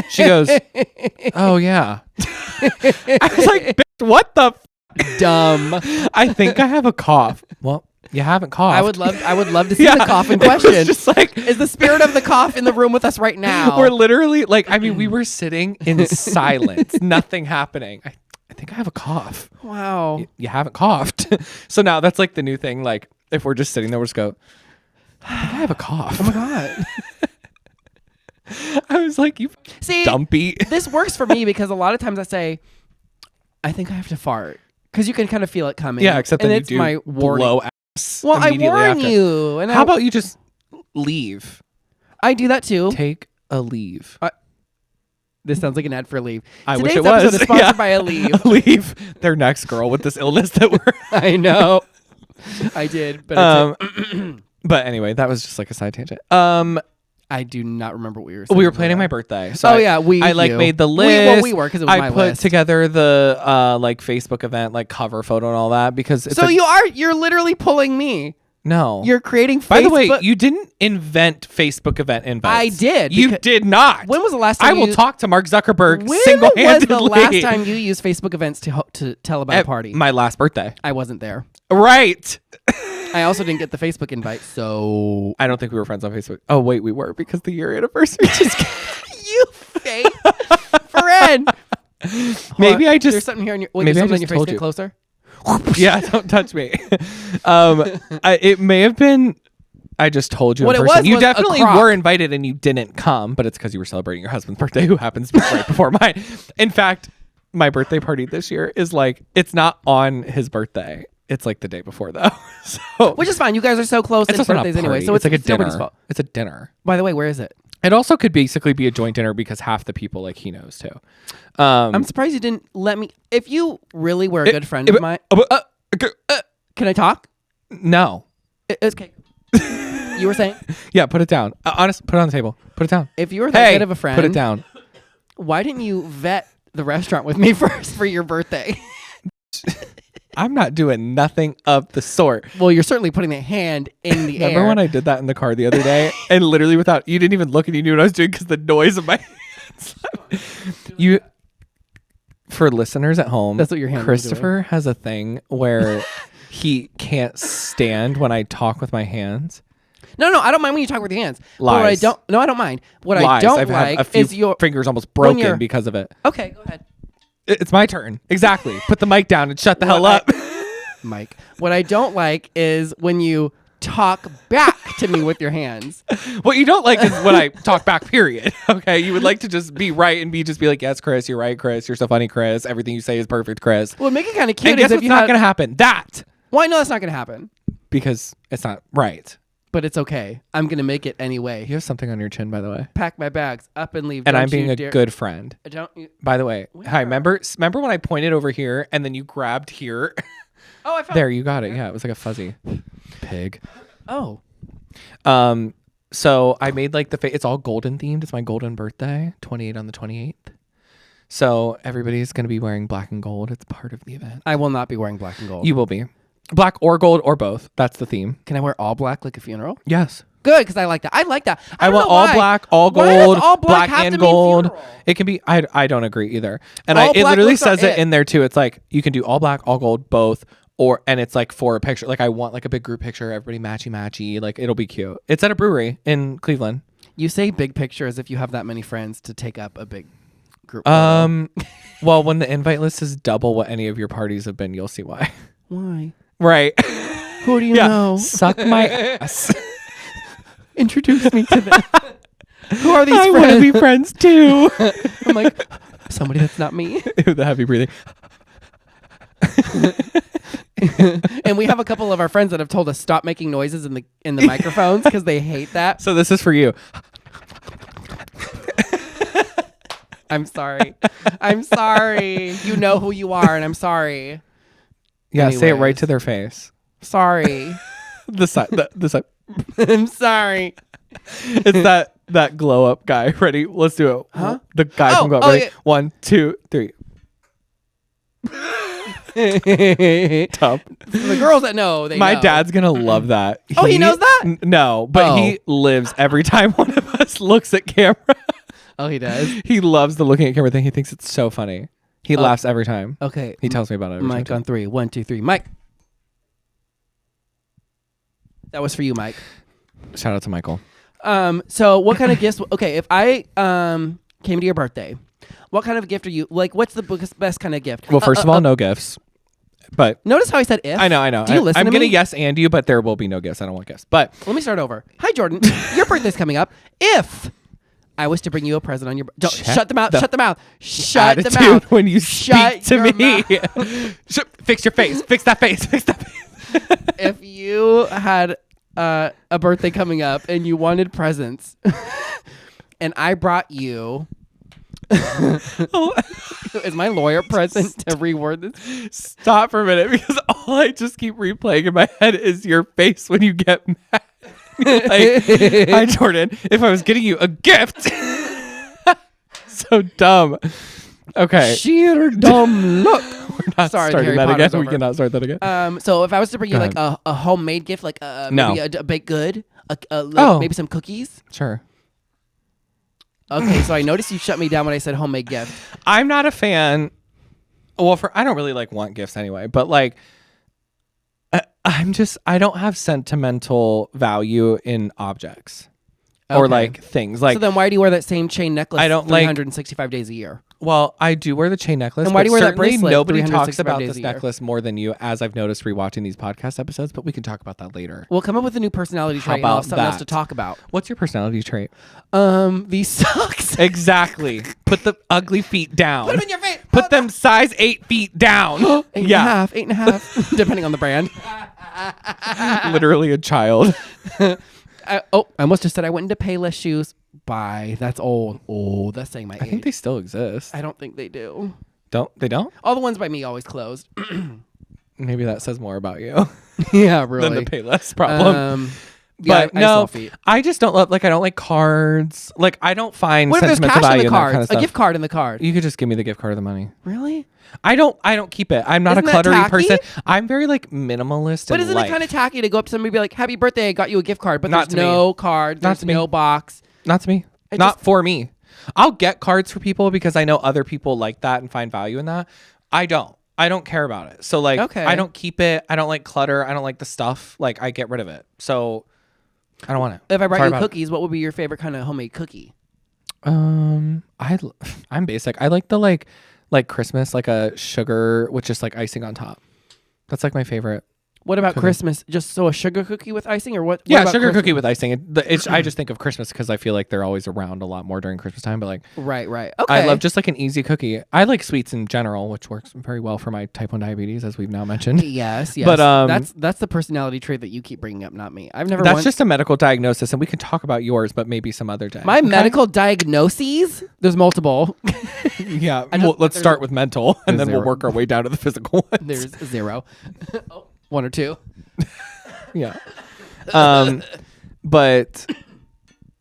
Speaker 1: She goes, oh yeah. I was like, bitch, what the
Speaker 2: dumb.
Speaker 1: I think I have a cough. Well, you haven't coughed.
Speaker 2: I would love to see
Speaker 1: Yeah.
Speaker 2: the cough in
Speaker 1: It was
Speaker 2: question.
Speaker 1: just like
Speaker 2: Is the spirit of the cough in the room with us right now?
Speaker 1: we're literally like, I mean, we were sitting in silence, nothing happening. I think I have a cough.
Speaker 2: wow.
Speaker 1: You haven't coughed. So now that's like the new thing. Like if we're just sitting there, we'll just go, I think I have a cough.
Speaker 2: Oh my god.
Speaker 1: I was like, you
Speaker 2: See,
Speaker 1: dumpy.
Speaker 2: this works for me because a lot of times I say, I think I have to fart. Because you can kind of feel it coming.
Speaker 1: Yeah, except
Speaker 2: and
Speaker 1: then you
Speaker 2: it's
Speaker 1: do
Speaker 2: my warning.
Speaker 1: blow ass.
Speaker 2: Well, I
Speaker 1: immediately
Speaker 2: warn
Speaker 1: after.
Speaker 2: you. And
Speaker 1: How about you just leave?
Speaker 2: I do that too.
Speaker 1: Take a leave.
Speaker 2: This sounds like an ad for Leave.
Speaker 1: I
Speaker 2: Today's
Speaker 1: wish it was.
Speaker 2: episode is sponsored
Speaker 1: Yeah.
Speaker 2: by a Leave.
Speaker 1: Leave. Their next girl with this illness that we're.
Speaker 2: I know. I did, but
Speaker 1: But anyway, that was just like a side tangent.
Speaker 2: I do not remember what we were saying.
Speaker 1: We were planning my birthday. So
Speaker 2: Oh yeah,
Speaker 1: I like
Speaker 2: you.
Speaker 1: made the
Speaker 2: We
Speaker 1: list.
Speaker 2: were because it was
Speaker 1: I
Speaker 2: my
Speaker 1: put
Speaker 2: list.
Speaker 1: together the like Facebook event, like cover photo and all that because it's
Speaker 2: So you're literally pulling me.
Speaker 1: no.
Speaker 2: You're creating Facebook.
Speaker 1: By the way, you didn't invent Facebook event invites.
Speaker 2: I did,
Speaker 1: You
Speaker 2: because-
Speaker 1: did not.
Speaker 2: When was the last time
Speaker 1: I will
Speaker 2: you-
Speaker 1: talk to Mark Zuckerberg
Speaker 2: When
Speaker 1: single-handedly.
Speaker 2: was the last time you used Facebook events to tell about a
Speaker 1: At
Speaker 2: party?
Speaker 1: my last birthday.
Speaker 2: I wasn't there.
Speaker 1: Right.
Speaker 2: I also didn't get the Facebook invite, so
Speaker 1: I don't think we were friends on Facebook. Oh wait, we were because the year anniversary just
Speaker 2: you fake friend.
Speaker 1: Maybe I
Speaker 2: There's
Speaker 1: just
Speaker 2: something here on your. Wait,
Speaker 1: maybe
Speaker 2: there's
Speaker 1: I
Speaker 2: something on
Speaker 1: just
Speaker 2: your face.
Speaker 1: told
Speaker 2: Get
Speaker 1: you.
Speaker 2: closer.
Speaker 1: yeah, don't touch me. It may have been. I just told you
Speaker 2: What
Speaker 1: in
Speaker 2: it
Speaker 1: person.
Speaker 2: was
Speaker 1: You
Speaker 2: was a
Speaker 1: definitely
Speaker 2: crock.
Speaker 1: were invited and you didn't come, but it's because you were celebrating your husband's birthday, who happens to be right before mine. In fact, my birthday party this year is like it's not on his birthday. It's like the day before though. So
Speaker 2: Which is fine. You guys are so close.
Speaker 1: it's
Speaker 2: It's
Speaker 1: also not a
Speaker 2: birthdays anyway,
Speaker 1: party.
Speaker 2: so
Speaker 1: it's like a
Speaker 2: nobody's
Speaker 1: dinner.
Speaker 2: fault.
Speaker 1: It's a dinner.
Speaker 2: By the way, where is it?
Speaker 1: It also could basically be a joint dinner because half the people like he knows too.
Speaker 2: I'm surprised you didn't let me. If you really were a good friend of mine, can I talk?
Speaker 1: No.
Speaker 2: It's okay. You were saying
Speaker 1: Yeah, put it down. Honest, put it on the table. Put it down.
Speaker 2: if you were that
Speaker 1: Hey,
Speaker 2: good of a friend,
Speaker 1: put it down.
Speaker 2: Why didn't you vet the restaurant with me first for your birthday?
Speaker 1: I'm not doing nothing of the sort.
Speaker 2: Well, you're certainly putting the hand in the
Speaker 1: Remember
Speaker 2: air.
Speaker 1: when I did that in the car the other day and literally without you didn't even look and you knew what I was doing because the noise of my hands. You for listeners at home,
Speaker 2: That's what your hand was
Speaker 1: Christopher has a thing where he can't stand when I talk with my hands.
Speaker 2: No, I don't mind when you talk with your hands. But what I
Speaker 1: Lies.
Speaker 2: don't. No, I don't mind. What I
Speaker 1: Lies.
Speaker 2: don't
Speaker 1: I've had
Speaker 2: like
Speaker 1: a few
Speaker 2: is your.
Speaker 1: fingers almost
Speaker 2: when you're-
Speaker 1: broken because of it.
Speaker 2: Okay, go ahead,
Speaker 1: It's my turn. Exactly. Put the mic down and shut the hell
Speaker 2: What
Speaker 1: up.
Speaker 2: Mike. What I don't like is when you talk back to me with your hands.
Speaker 1: What you don't like is when I talk back, period. Okay. You would like to just be right and just be like, yes, Chris, you're right, Chris. You're so funny, Chris. Everything you say is perfect, Chris.
Speaker 2: Well, make it kind of cute.
Speaker 1: And guess
Speaker 2: is if
Speaker 1: what's
Speaker 2: you
Speaker 1: not
Speaker 2: had-
Speaker 1: going to happen? That.
Speaker 2: Well, I know that's not going to happen,
Speaker 1: Because it's not right.
Speaker 2: but it's okay. I'm going to make it anyway.
Speaker 1: You have something on your chin, by the way.
Speaker 2: Pack my bags up and leave.
Speaker 1: And
Speaker 2: Don't
Speaker 1: I'm being
Speaker 2: you
Speaker 1: a
Speaker 2: dare-
Speaker 1: good friend.
Speaker 2: Don't you?
Speaker 1: By the way, hi,
Speaker 2: Where?
Speaker 1: remember when I pointed over here and then you grabbed here?
Speaker 2: Oh, I found.
Speaker 1: There, you got it. Yeah, it was like a fuzzy pig.
Speaker 2: Oh,
Speaker 1: So I made like it's all golden themed. It's my golden birthday, 28 on the 28th. So everybody's going to be wearing black and gold. It's part of the event.
Speaker 2: I will not be wearing black and gold.
Speaker 1: You will be. Black or gold or both. That's the theme.
Speaker 2: Can I wear all black like a funeral?
Speaker 1: Yes.
Speaker 2: Good, because I like that. I like that.
Speaker 1: I
Speaker 2: don't
Speaker 1: want
Speaker 2: know
Speaker 1: all
Speaker 2: why.
Speaker 1: black, all
Speaker 2: Why does
Speaker 1: gold,
Speaker 2: all black have
Speaker 1: and
Speaker 2: to mean
Speaker 1: gold.
Speaker 2: funeral?
Speaker 1: It can be. I don't agree either. And
Speaker 2: All
Speaker 1: it
Speaker 2: black
Speaker 1: literally
Speaker 2: looks are
Speaker 1: says it
Speaker 2: it.
Speaker 1: in there too. It's like you can do all black, all gold, both, and it's like for a picture. Like I want like a big group picture, everybody matchy. Like it'll be cute. It's at a brewery in Cleveland.
Speaker 2: You say big picture as if you have that many friends to take up a big group. photo.
Speaker 1: Well, when the invite list is double what any of your parties have been, you'll see why.
Speaker 2: Why?
Speaker 1: Right.
Speaker 2: Who do you know?
Speaker 1: Suck my ass.
Speaker 2: Introduce me to them. Who are these
Speaker 1: I want to
Speaker 2: friends?
Speaker 1: be friends too.
Speaker 2: I'm like, somebody that's not me.
Speaker 1: Ew, the heavy breathing.
Speaker 2: And we have a couple of our friends that have told us stop making noises in the microphones because they hate that.
Speaker 1: So this is for you.
Speaker 2: I'm sorry. I'm sorry. You know who you are, and I'm sorry.
Speaker 1: Yeah, say it right
Speaker 2: Anyways.
Speaker 1: to their face.
Speaker 2: Sorry.
Speaker 1: The side. The side.
Speaker 2: I'm sorry.
Speaker 1: It's that glow up guy. Ready? Let's do it.
Speaker 2: Huh?
Speaker 1: The guy
Speaker 2: Oh,
Speaker 1: from Glow Up.
Speaker 2: oh,
Speaker 1: Ready?
Speaker 2: yeah.
Speaker 1: 1, 2, 3. Tough.
Speaker 2: The girls that know, they
Speaker 1: My
Speaker 2: know.
Speaker 1: dad's gonna love that.
Speaker 2: Oh, he knows that?
Speaker 1: No, but
Speaker 2: Oh.
Speaker 1: he lives every time one of us looks at camera.
Speaker 2: Oh, he does?
Speaker 1: He loves the looking at camera thing. He thinks it's so funny. He laughs every time.
Speaker 2: Okay.
Speaker 1: He tells me about it every
Speaker 2: Mike
Speaker 1: time.
Speaker 2: on 3. 1, 2, 3. Mike. That was for you, Mike.
Speaker 1: Shout out to Michael.
Speaker 2: So what kind of gifts? Okay, if I came to your birthday, what kind of gift are you like? What's the best kind of gift?
Speaker 1: Well, first of all, no gifts. But
Speaker 2: Notice how I said if.
Speaker 1: I know.
Speaker 2: Do you listen
Speaker 1: I'm
Speaker 2: to
Speaker 1: gonna
Speaker 2: me?
Speaker 1: yes and you, but there will be no gifts. I don't want gifts. But
Speaker 2: Let me start over. Hi, Jordan. Your birthday's coming up. If I was to bring you a present on your don't shut the mouth. Shut the mouth. Shut the
Speaker 1: attitude
Speaker 2: mouth.
Speaker 1: when you
Speaker 2: Shut
Speaker 1: speak to
Speaker 2: your
Speaker 1: me. Fix your face. Fix that face. Fix that face.
Speaker 2: If you had a birthday coming up and you wanted presents, and I brought you. Is my lawyer present to reword this?
Speaker 1: Stop for a minute because all I just keep replaying in my head is your face when you get mad. Like, hi Jordan, if I was getting you a gift. So dumb. Okay.
Speaker 2: Sheer dumb look.
Speaker 1: We're not
Speaker 2: Sorry,
Speaker 1: starting
Speaker 2: Harry
Speaker 1: that
Speaker 2: Potter's
Speaker 1: again. We
Speaker 2: over.
Speaker 1: cannot start that again.
Speaker 2: So if I was to bring you
Speaker 1: Go
Speaker 2: like a homemade gift, like
Speaker 1: No.
Speaker 2: maybe a baked good,
Speaker 1: Oh.
Speaker 2: maybe some cookies.
Speaker 1: Sure.
Speaker 2: Okay, so I noticed you shut me down when I said homemade gift.
Speaker 1: I'm not a fan. Well, I don't really want gifts anyway, but like I don't have sentimental value in objects or
Speaker 2: Okay.
Speaker 1: like things. Like
Speaker 2: So then why do you wear that same chain necklace
Speaker 1: I don't like-
Speaker 2: 365 days a year?
Speaker 1: well, I do wear the chain necklace.
Speaker 2: And why
Speaker 1: but
Speaker 2: do you wear that
Speaker 1: certainly
Speaker 2: bracelet
Speaker 1: nobody talks
Speaker 2: 365
Speaker 1: about
Speaker 2: days
Speaker 1: this
Speaker 2: a year?
Speaker 1: necklace more than you, as I've noticed rewatching these podcast episodes, but we can talk about that later.
Speaker 2: We'll come up with a new personality
Speaker 1: How
Speaker 2: trait and I'll
Speaker 1: about
Speaker 2: have something else
Speaker 1: that?
Speaker 2: to talk about.
Speaker 1: What's your personality trait?
Speaker 2: These socks.
Speaker 1: Exactly. Put the ugly feet down.
Speaker 2: Put them in your face.
Speaker 1: Put them size 8 feet down.
Speaker 2: 8.5, depending on the brand.
Speaker 1: Literally a child.
Speaker 2: I almost just said I went into Payless shoes. Bye. That's old. Oh, that's saying my age.
Speaker 1: I think they still exist.
Speaker 2: I don't think they do.
Speaker 1: They don't?
Speaker 2: All the ones by me always closed.
Speaker 1: Maybe that says more about you
Speaker 2: Yeah, really.
Speaker 1: than the Payless problem.
Speaker 2: Yeah,
Speaker 1: But
Speaker 2: I
Speaker 1: no,
Speaker 2: sell feet.
Speaker 1: I just don't love. Like, I don't like cards. Like, I don't find
Speaker 2: What if there's
Speaker 1: sentimental
Speaker 2: cash in
Speaker 1: value
Speaker 2: the
Speaker 1: in that
Speaker 2: card?
Speaker 1: kind of
Speaker 2: A
Speaker 1: stuff.
Speaker 2: gift card in the card.
Speaker 1: You could just give me the gift card or the money.
Speaker 2: Really?
Speaker 1: I don't keep it. I'm not
Speaker 2: Isn't
Speaker 1: a
Speaker 2: that
Speaker 1: cluttery
Speaker 2: tacky?
Speaker 1: person. I'm very like minimalist.
Speaker 2: But
Speaker 1: in
Speaker 2: isn't
Speaker 1: life.
Speaker 2: it kind of tacky to go up to somebody and be like, "Happy birthday! I got you a gift card," but
Speaker 1: Not
Speaker 2: there's
Speaker 1: to me.
Speaker 2: no card,
Speaker 1: Not
Speaker 2: there's
Speaker 1: to me.
Speaker 2: no box.
Speaker 1: Not to me.
Speaker 2: It
Speaker 1: Not
Speaker 2: just-
Speaker 1: for me. I'll get cards for people because I know other people like that and find value in that. I don't care about it. So like,
Speaker 2: Okay.
Speaker 1: I don't keep it. I don't like clutter. I don't like the stuff. Like, I get rid of it. So I don't want it.
Speaker 2: If I brought
Speaker 1: Sorry
Speaker 2: you
Speaker 1: about it.
Speaker 2: cookies, what would be your favorite kind of homemade cookie?
Speaker 1: I'm basic. I like the like Christmas, like a sugar with just like icing on top. That's like my favorite.
Speaker 2: What about
Speaker 1: Cookie.
Speaker 2: Christmas? Just so a sugar cookie with icing, or what?
Speaker 1: Yeah,
Speaker 2: what about
Speaker 1: sugar
Speaker 2: Christmas?
Speaker 1: cookie with icing. I just think of Christmas because I feel like they're always around a lot more during Christmas time. But like,
Speaker 2: Right. Okay.
Speaker 1: I love just like an easy cookie. I like sweets in general, which works very well for my type 1 diabetes, as we've now mentioned.
Speaker 2: Yes.
Speaker 1: But,
Speaker 2: that's the personality trait that you keep bringing up, not me. I've never.
Speaker 1: That's
Speaker 2: once-
Speaker 1: just a medical diagnosis, and we can talk about yours, but maybe some other day.
Speaker 2: my
Speaker 1: Okay?
Speaker 2: medical diagnoses. There's multiple.
Speaker 1: Yeah,
Speaker 2: I just-
Speaker 1: well, let's
Speaker 2: there's
Speaker 1: start
Speaker 2: a-
Speaker 1: with mental, and then
Speaker 2: zero.
Speaker 1: we'll work our way down to the physical ones.
Speaker 2: There's 0. 1 or 2.
Speaker 1: Yeah. But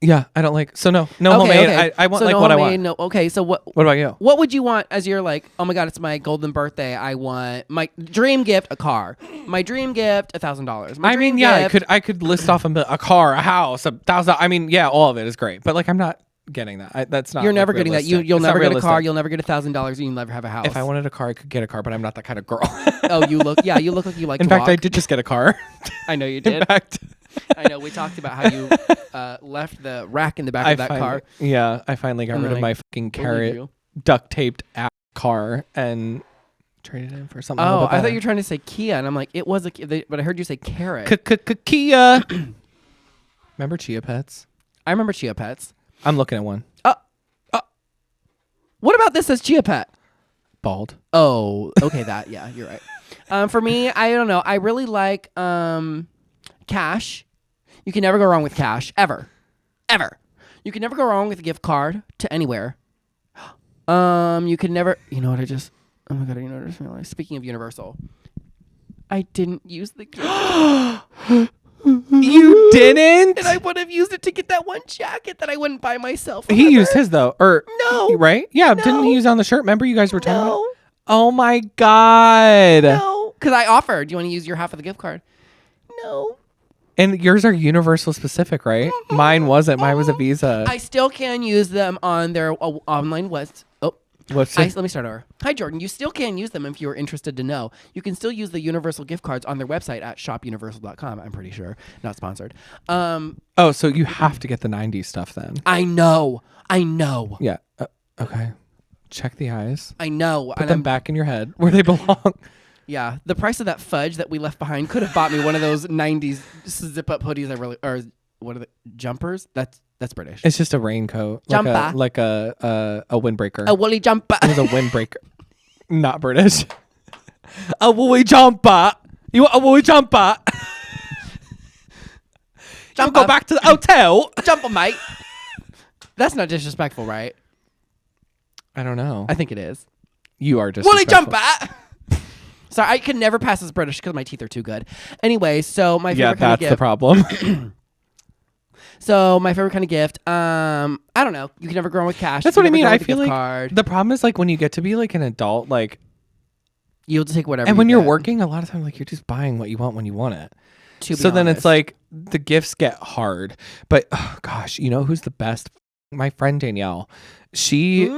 Speaker 1: Yeah, I don't like. So no homemade. I want
Speaker 2: So
Speaker 1: like
Speaker 2: no
Speaker 1: what I
Speaker 2: homemade,
Speaker 1: want.
Speaker 2: No, okay, so what
Speaker 1: What about you?
Speaker 2: What would you want as you're like, oh my God, it's my golden birthday. I want my dream gift, a car. My dream gift, $1,000.
Speaker 1: I mean, yeah, I could list off a car, a house, 1,000. I mean, yeah, all of it is great, but like I'm not getting that. That's not.
Speaker 2: You're never
Speaker 1: like,
Speaker 2: getting that.
Speaker 1: realistic.
Speaker 2: You'll
Speaker 1: It's not
Speaker 2: never get a
Speaker 1: realistic.
Speaker 2: car. You'll never get $1,000, and you'll never have a house.
Speaker 1: If I wanted a car, I could get a car, but I'm not that kind of girl.
Speaker 2: Oh, you look like you like.
Speaker 1: In
Speaker 2: to
Speaker 1: fact,
Speaker 2: walk.
Speaker 1: I did just get a car.
Speaker 2: I know you did.
Speaker 1: In fact,
Speaker 2: I know. We talked about how you left the rack in the back of that car.
Speaker 1: Yeah, I finally got
Speaker 2: And
Speaker 1: rid
Speaker 2: then
Speaker 1: of
Speaker 2: I
Speaker 1: my fucking
Speaker 2: believe
Speaker 1: carrot
Speaker 2: you.
Speaker 1: duct taped ass car and traded it in for something.
Speaker 2: Oh, I thought you were trying to say Kia, and I'm like, it was but I heard you say carrot.
Speaker 1: Kia. Remember Chia Pets?
Speaker 2: I remember Chia Pets.
Speaker 1: I'm looking at one.
Speaker 2: What about this as Chia Pet?
Speaker 1: Bald.
Speaker 2: Oh, okay, yeah, you're right. For me, I don't know. I really like cash. You can never go wrong with cash, ever. You can never go wrong with a gift card to anywhere. You can never. You know what I just? Oh my God! You know what I just realized? Speaking of Universal, I didn't use the gift card.
Speaker 1: You didn't?
Speaker 2: And I would have used it to get that one jacket that I wouldn't buy myself.
Speaker 1: He used his though, or
Speaker 2: No.
Speaker 1: right? Yeah,
Speaker 2: No.
Speaker 1: didn't he use it on the shirt? Remember you guys were talking about?
Speaker 2: No,
Speaker 1: Oh my God!
Speaker 2: no, because I offered. Do you want to use your half of the gift card? No.
Speaker 1: And yours are Universal specific, right? Mine wasn't. Mine was a Visa.
Speaker 2: I still can use them on their online website. Oh,
Speaker 1: What's
Speaker 2: let me start over. Hi, Jordan. You still can use them if you were interested to know. You can still use the Universal gift cards on their website at shopuniversal.com. I'm pretty sure. Not sponsored.
Speaker 1: Oh, so you have to get the 90s stuff then.
Speaker 2: I know.
Speaker 1: Yeah. Okay. Check the eyes.
Speaker 2: I know.
Speaker 1: Put them back in your head where they belong.
Speaker 2: Yeah. The price of that fudge that we left behind could have bought me one of those 90s zip-up hoodies or what are the jumpers? That's British.
Speaker 1: It's just a raincoat.
Speaker 2: Jumper.
Speaker 1: Like a windbreaker.
Speaker 2: A woolly jumper.
Speaker 1: It was a windbreaker. Not British. A woolly jumper. You want a woolly jumper? You go back to the hotel.
Speaker 2: Jumper, mate. That's not disrespectful, right?
Speaker 1: I don't know.
Speaker 2: I think it is.
Speaker 1: You are just
Speaker 2: Woolly jumper. Sorry, I could never pass as British because my teeth are too good. Anyway, so my favorite kind of gift.
Speaker 1: the problem.
Speaker 2: So my favorite kind of gift. I don't know. You can never go wrong with cash.
Speaker 1: That's
Speaker 2: You
Speaker 1: what I
Speaker 2: can
Speaker 1: mean.
Speaker 2: never go
Speaker 1: I
Speaker 2: with a
Speaker 1: feel
Speaker 2: gift
Speaker 1: like
Speaker 2: card.
Speaker 1: the problem is like when you get to be like an adult, like,
Speaker 2: You'll take whatever.
Speaker 1: and when
Speaker 2: you
Speaker 1: you're
Speaker 2: get,
Speaker 1: working, a lot of times like you're just buying what you want when you want it.
Speaker 2: to be
Speaker 1: So then it's
Speaker 2: honest.
Speaker 1: like the gifts get hard. But oh gosh, you know who's the best? My friend Danielle. She's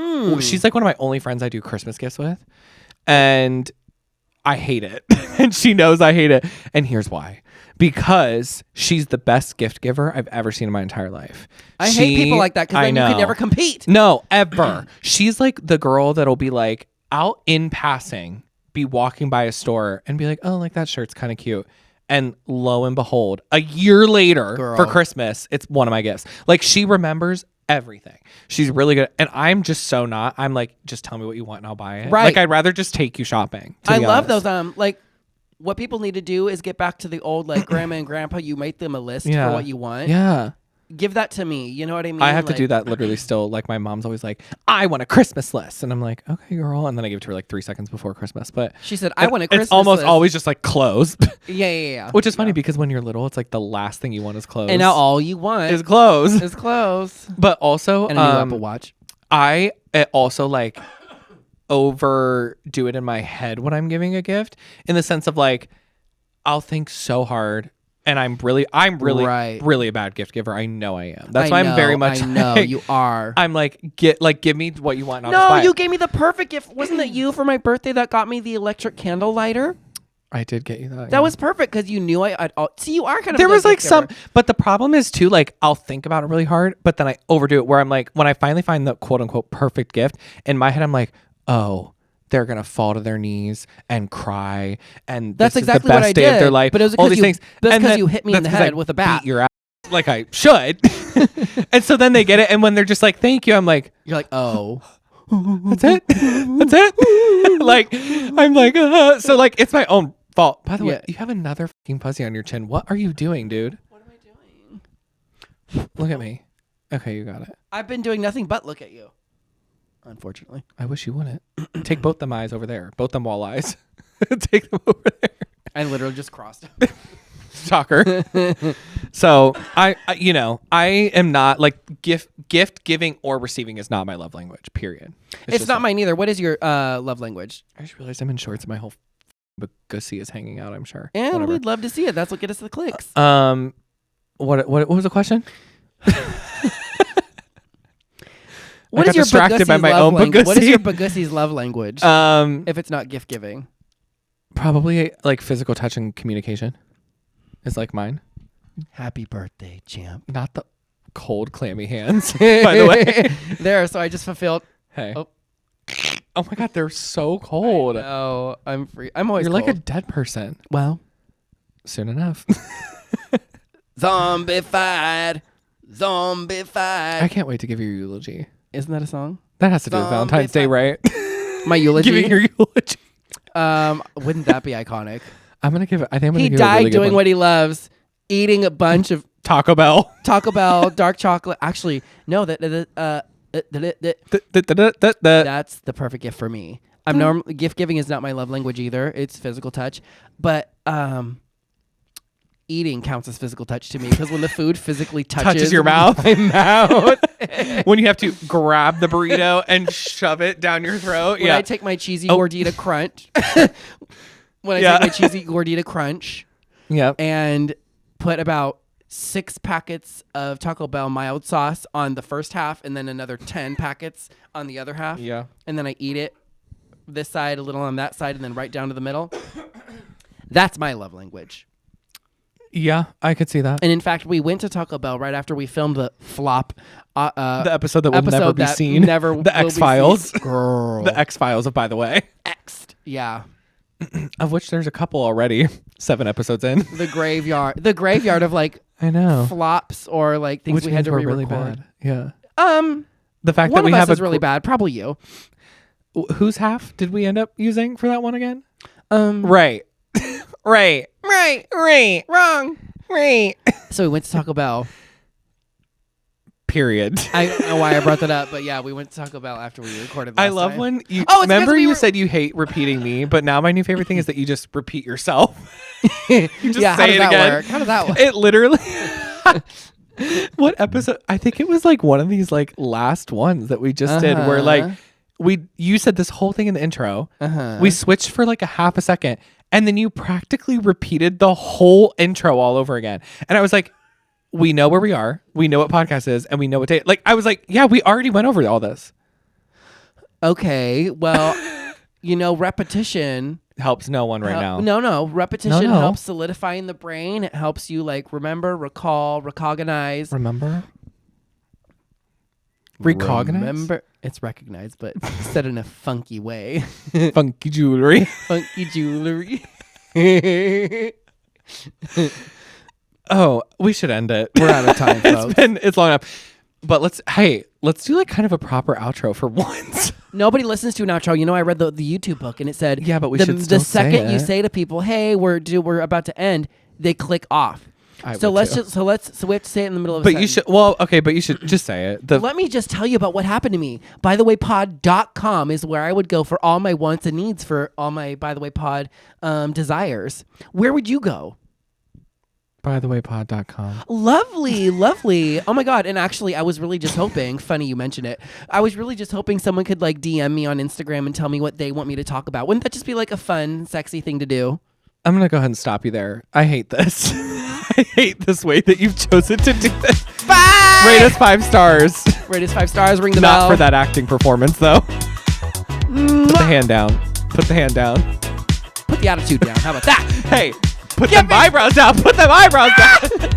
Speaker 1: like one of my only friends I do Christmas gifts with. And I hate it. And she knows I hate it. And here's why. Because she's the best gift giver I've ever seen in my entire life.
Speaker 2: I hate people like that because then you can never compete.
Speaker 1: No, ever. She's like the girl that'll be like out in passing, be walking by a store and be like, oh, like that shirt's kind of cute. And lo and behold, a year later
Speaker 2: Girl.
Speaker 1: for Christmas, it's one of my gifts. Like she remembers everything. She's really good. And I'm just so not. I'm like, just tell me what you want and I'll buy it.
Speaker 2: Right.
Speaker 1: Like I'd rather just take you shopping.
Speaker 2: I
Speaker 1: be
Speaker 2: love
Speaker 1: honest.
Speaker 2: those. Like what people need to do is get back to the old like grandma and grandpa. You make them a list
Speaker 1: Yeah.
Speaker 2: for what you want.
Speaker 1: Yeah.
Speaker 2: Give that to me. You know what I mean?
Speaker 1: I have to
Speaker 2: Like,
Speaker 1: do that literally still. Like my mom's always like, I want a Christmas list. And I'm like, okay, girl. And then I give it to her like 3 seconds before Christmas. But
Speaker 2: She said, I want a Christmas
Speaker 1: it's almost
Speaker 2: list.
Speaker 1: always just like clothes.
Speaker 2: Yeah.
Speaker 1: Which is funny because when you're little, it's like the last thing you want is clothes.
Speaker 2: And now all you want
Speaker 1: is clothes.
Speaker 2: is clothes.
Speaker 1: But also,
Speaker 2: And a new Apple Watch.
Speaker 1: I also like overdo it in my head when I'm giving a gift in the sense of like, I'll think so hard. And I'm really
Speaker 2: Right.
Speaker 1: really a bad gift giver. I know I am. That's
Speaker 2: I
Speaker 1: why
Speaker 2: know,
Speaker 1: I'm very much.
Speaker 2: I know
Speaker 1: like,
Speaker 2: you are.
Speaker 1: I'm like, give me what you want. And I'll just
Speaker 2: No,
Speaker 1: buy
Speaker 2: you
Speaker 1: it.
Speaker 2: gave me the perfect gift. Wasn't it you for my birthday that got me the electric candle lighter?
Speaker 1: I did get you that.
Speaker 2: That was perfect because you knew I'd see, you are kind of.
Speaker 1: There
Speaker 2: a good
Speaker 1: was like
Speaker 2: gift
Speaker 1: some,
Speaker 2: giver.
Speaker 1: but the problem is too, like I'll think about it really hard, but then I overdo it where I'm like, when I finally find the quote unquote perfect gift in my head, I'm like, oh, they're going to fall to their knees and cry. And
Speaker 2: That's
Speaker 1: this
Speaker 2: exactly
Speaker 1: is the
Speaker 2: what
Speaker 1: best
Speaker 2: I
Speaker 1: day of
Speaker 2: did.
Speaker 1: their life.
Speaker 2: But it was
Speaker 1: all
Speaker 2: because
Speaker 1: these
Speaker 2: you-
Speaker 1: things.
Speaker 2: that's
Speaker 1: And
Speaker 2: 'cause
Speaker 1: then-
Speaker 2: you hit me in
Speaker 1: that's
Speaker 2: the
Speaker 1: 'cause
Speaker 2: head
Speaker 1: I
Speaker 2: with a bat.
Speaker 1: beat your ass like I should. And so then they get it. And when they're just like, thank you, I'm like,
Speaker 2: You're like, oh,
Speaker 1: that's it. That's it. Like, I'm like, so like, it's my own fault. By the way,
Speaker 2: Yeah.
Speaker 1: you have another fucking fuzzy on your chin. What are you doing, dude?
Speaker 2: what am I doing?
Speaker 1: Look at me. Okay, you got it.
Speaker 2: I've been doing nothing but look at you. Unfortunately,
Speaker 1: I wish you wouldn't. Take both them eyes over there. Both them wall eyes. Take them over there.
Speaker 2: I literally just crossed.
Speaker 1: Shocker. So I I am not like gift giving or receiving is not my love language. Period.
Speaker 2: It's
Speaker 1: just
Speaker 2: not mine either. What is your love language?
Speaker 1: I just realized I'm in shorts and my whole gussy is hanging out. I'm sure.
Speaker 2: And
Speaker 1: Whatever.
Speaker 2: we'd love to see it. That's what gets us the clicks.
Speaker 1: What was the question?
Speaker 2: What
Speaker 1: I
Speaker 2: is
Speaker 1: got
Speaker 2: your
Speaker 1: distracted by
Speaker 2: Bagussy's
Speaker 1: my
Speaker 2: love
Speaker 1: own
Speaker 2: language? What is
Speaker 1: Bagussi.
Speaker 2: your Bagussy's love language? If it's not gift giving.
Speaker 1: Probably like physical touch and communication is like mine.
Speaker 2: Happy birthday, champ.
Speaker 1: Not the cold, clammy hands, by the way.
Speaker 2: There, so I just fulfilled.
Speaker 1: Hey.
Speaker 2: Oh.
Speaker 1: Oh my God, they're so cold.
Speaker 2: Oh, I'm free. I'm always
Speaker 1: You're
Speaker 2: cold.
Speaker 1: like a dead person.
Speaker 2: Well,
Speaker 1: Soon enough.
Speaker 2: zombified.
Speaker 1: I can't wait to give your eulogy.
Speaker 2: Isn't that a song?
Speaker 1: That has to do with Valentine's Day, right?
Speaker 2: My eulogy?
Speaker 1: Giving your eulogy.
Speaker 2: Wouldn't that be iconic?
Speaker 1: I'm gonna give it. I think I'm gonna
Speaker 2: He
Speaker 1: give it a
Speaker 2: died
Speaker 1: really good
Speaker 2: doing
Speaker 1: one.
Speaker 2: what he loves, eating a bunch of
Speaker 1: Taco Bell.
Speaker 2: Taco Bell, dark chocolate. Actually, no, that's the perfect gift for me. I'm normally gift giving is not my love language either. It's physical touch, but eating counts as physical touch to me because when the food physically touches
Speaker 1: your mouth.
Speaker 2: my mouth.
Speaker 1: When you have to grab the burrito and shove it down your throat.
Speaker 2: When
Speaker 1: Yeah.
Speaker 2: I take my cheesy gordita crunch, when I take my cheesy gordita crunch
Speaker 1: Yeah.
Speaker 2: and put about 6 packets of Taco Bell mild sauce on the first half and then another 10 packets on the other half.
Speaker 1: Yeah.
Speaker 2: And then I eat it this side, a little on that side, and then right down to the middle. That's my love language.
Speaker 1: Yeah, I could see that.
Speaker 2: And in fact, we went to Taco Bell right after we filmed the flop.
Speaker 1: The episode that will never
Speaker 2: episode
Speaker 1: be
Speaker 2: that
Speaker 1: seen.
Speaker 2: never will
Speaker 1: The
Speaker 2: be
Speaker 1: X-Files.
Speaker 2: seen. Girl.
Speaker 1: The X-Files, by the way.
Speaker 2: X'd. Yeah.
Speaker 1: Of which there's a couple already. 7 episodes in.
Speaker 2: The graveyard. The graveyard of like
Speaker 1: I know.
Speaker 2: flops or like things
Speaker 1: Which
Speaker 2: we had to
Speaker 1: were
Speaker 2: re-record.
Speaker 1: really bad. Yeah.
Speaker 2: One
Speaker 1: The fact that
Speaker 2: of
Speaker 1: we
Speaker 2: us
Speaker 1: have
Speaker 2: is really bad. Probably you.
Speaker 1: Whose half did we end up using for that one again?
Speaker 2: Right.
Speaker 1: Right.
Speaker 2: Wrong.
Speaker 1: Right.
Speaker 2: So we went to Taco Bell.
Speaker 1: Period.
Speaker 2: I don't know why I brought that up, but yeah, we went to Taco Bell after we recorded last
Speaker 1: I love
Speaker 2: time.
Speaker 1: when you
Speaker 2: Oh, it's
Speaker 1: remember
Speaker 2: because we
Speaker 1: you
Speaker 2: were-
Speaker 1: said you hate repeating me, but now my new favorite thing is that you just repeat yourself. You just
Speaker 2: yeah, how
Speaker 1: say
Speaker 2: does
Speaker 1: it
Speaker 2: that
Speaker 1: again.
Speaker 2: work? How does that work?
Speaker 1: It literally What episode? I think it was like one of these like last ones that we just did where like you said this whole thing in the intro. We switched for like a half a second and then you practically repeated the whole intro all over again. And I was like, we know where we are. We know what podcast is and we know what day. Like I was like, yeah, we already went over all this.
Speaker 2: Okay, well, repetition
Speaker 1: Helps no one right now.
Speaker 2: No, repetition
Speaker 1: No.
Speaker 2: helps solidify in the brain. It helps you like remember, recall, recognize.
Speaker 1: Remember? Recognize?
Speaker 2: Remember, it's recognized, but said in a funky way.
Speaker 1: Funky jewelry.
Speaker 2: Funky jewelry.
Speaker 1: Oh, we should end it.
Speaker 2: We're out of time, folks.
Speaker 1: It's long enough. But let's do like kind of a proper outro for once.
Speaker 2: Nobody listens to an outro. I read the YouTube book and it said,
Speaker 1: Yeah, but we
Speaker 2: the,
Speaker 1: should
Speaker 2: the
Speaker 1: still say
Speaker 2: second you
Speaker 1: it.
Speaker 2: say to people, "Hey, we're about to end," they click off. So we have to say it in the middle of.
Speaker 1: But
Speaker 2: a
Speaker 1: you
Speaker 2: sentence.
Speaker 1: should but you should just say it.
Speaker 2: Let me just tell you about what happened to me. ByTheWayPod.com is where I would go for all my wants and needs for all my By the Way Pod desires. Where would you go?
Speaker 1: ByTheWayPod.com.
Speaker 2: Lovely. Oh my God. And actually, I was really just hoping, funny you mentioned it, I was really just hoping someone could like DM me on Instagram and tell me what they want me to talk about. Wouldn't that just be like a fun, sexy thing to do?
Speaker 1: I'm going to go ahead and stop you there. I hate this. I hate this way that you've chosen to do this.
Speaker 2: Bye!
Speaker 1: Rate us 5 stars.
Speaker 2: Rate us 5 stars, ring the
Speaker 1: Not
Speaker 2: bell.
Speaker 1: for that acting performance, though. Put the hand down. Put the hand down.
Speaker 2: Put the attitude down. How about that?
Speaker 1: Hey, put them eyebrows down. Put them eyebrows down.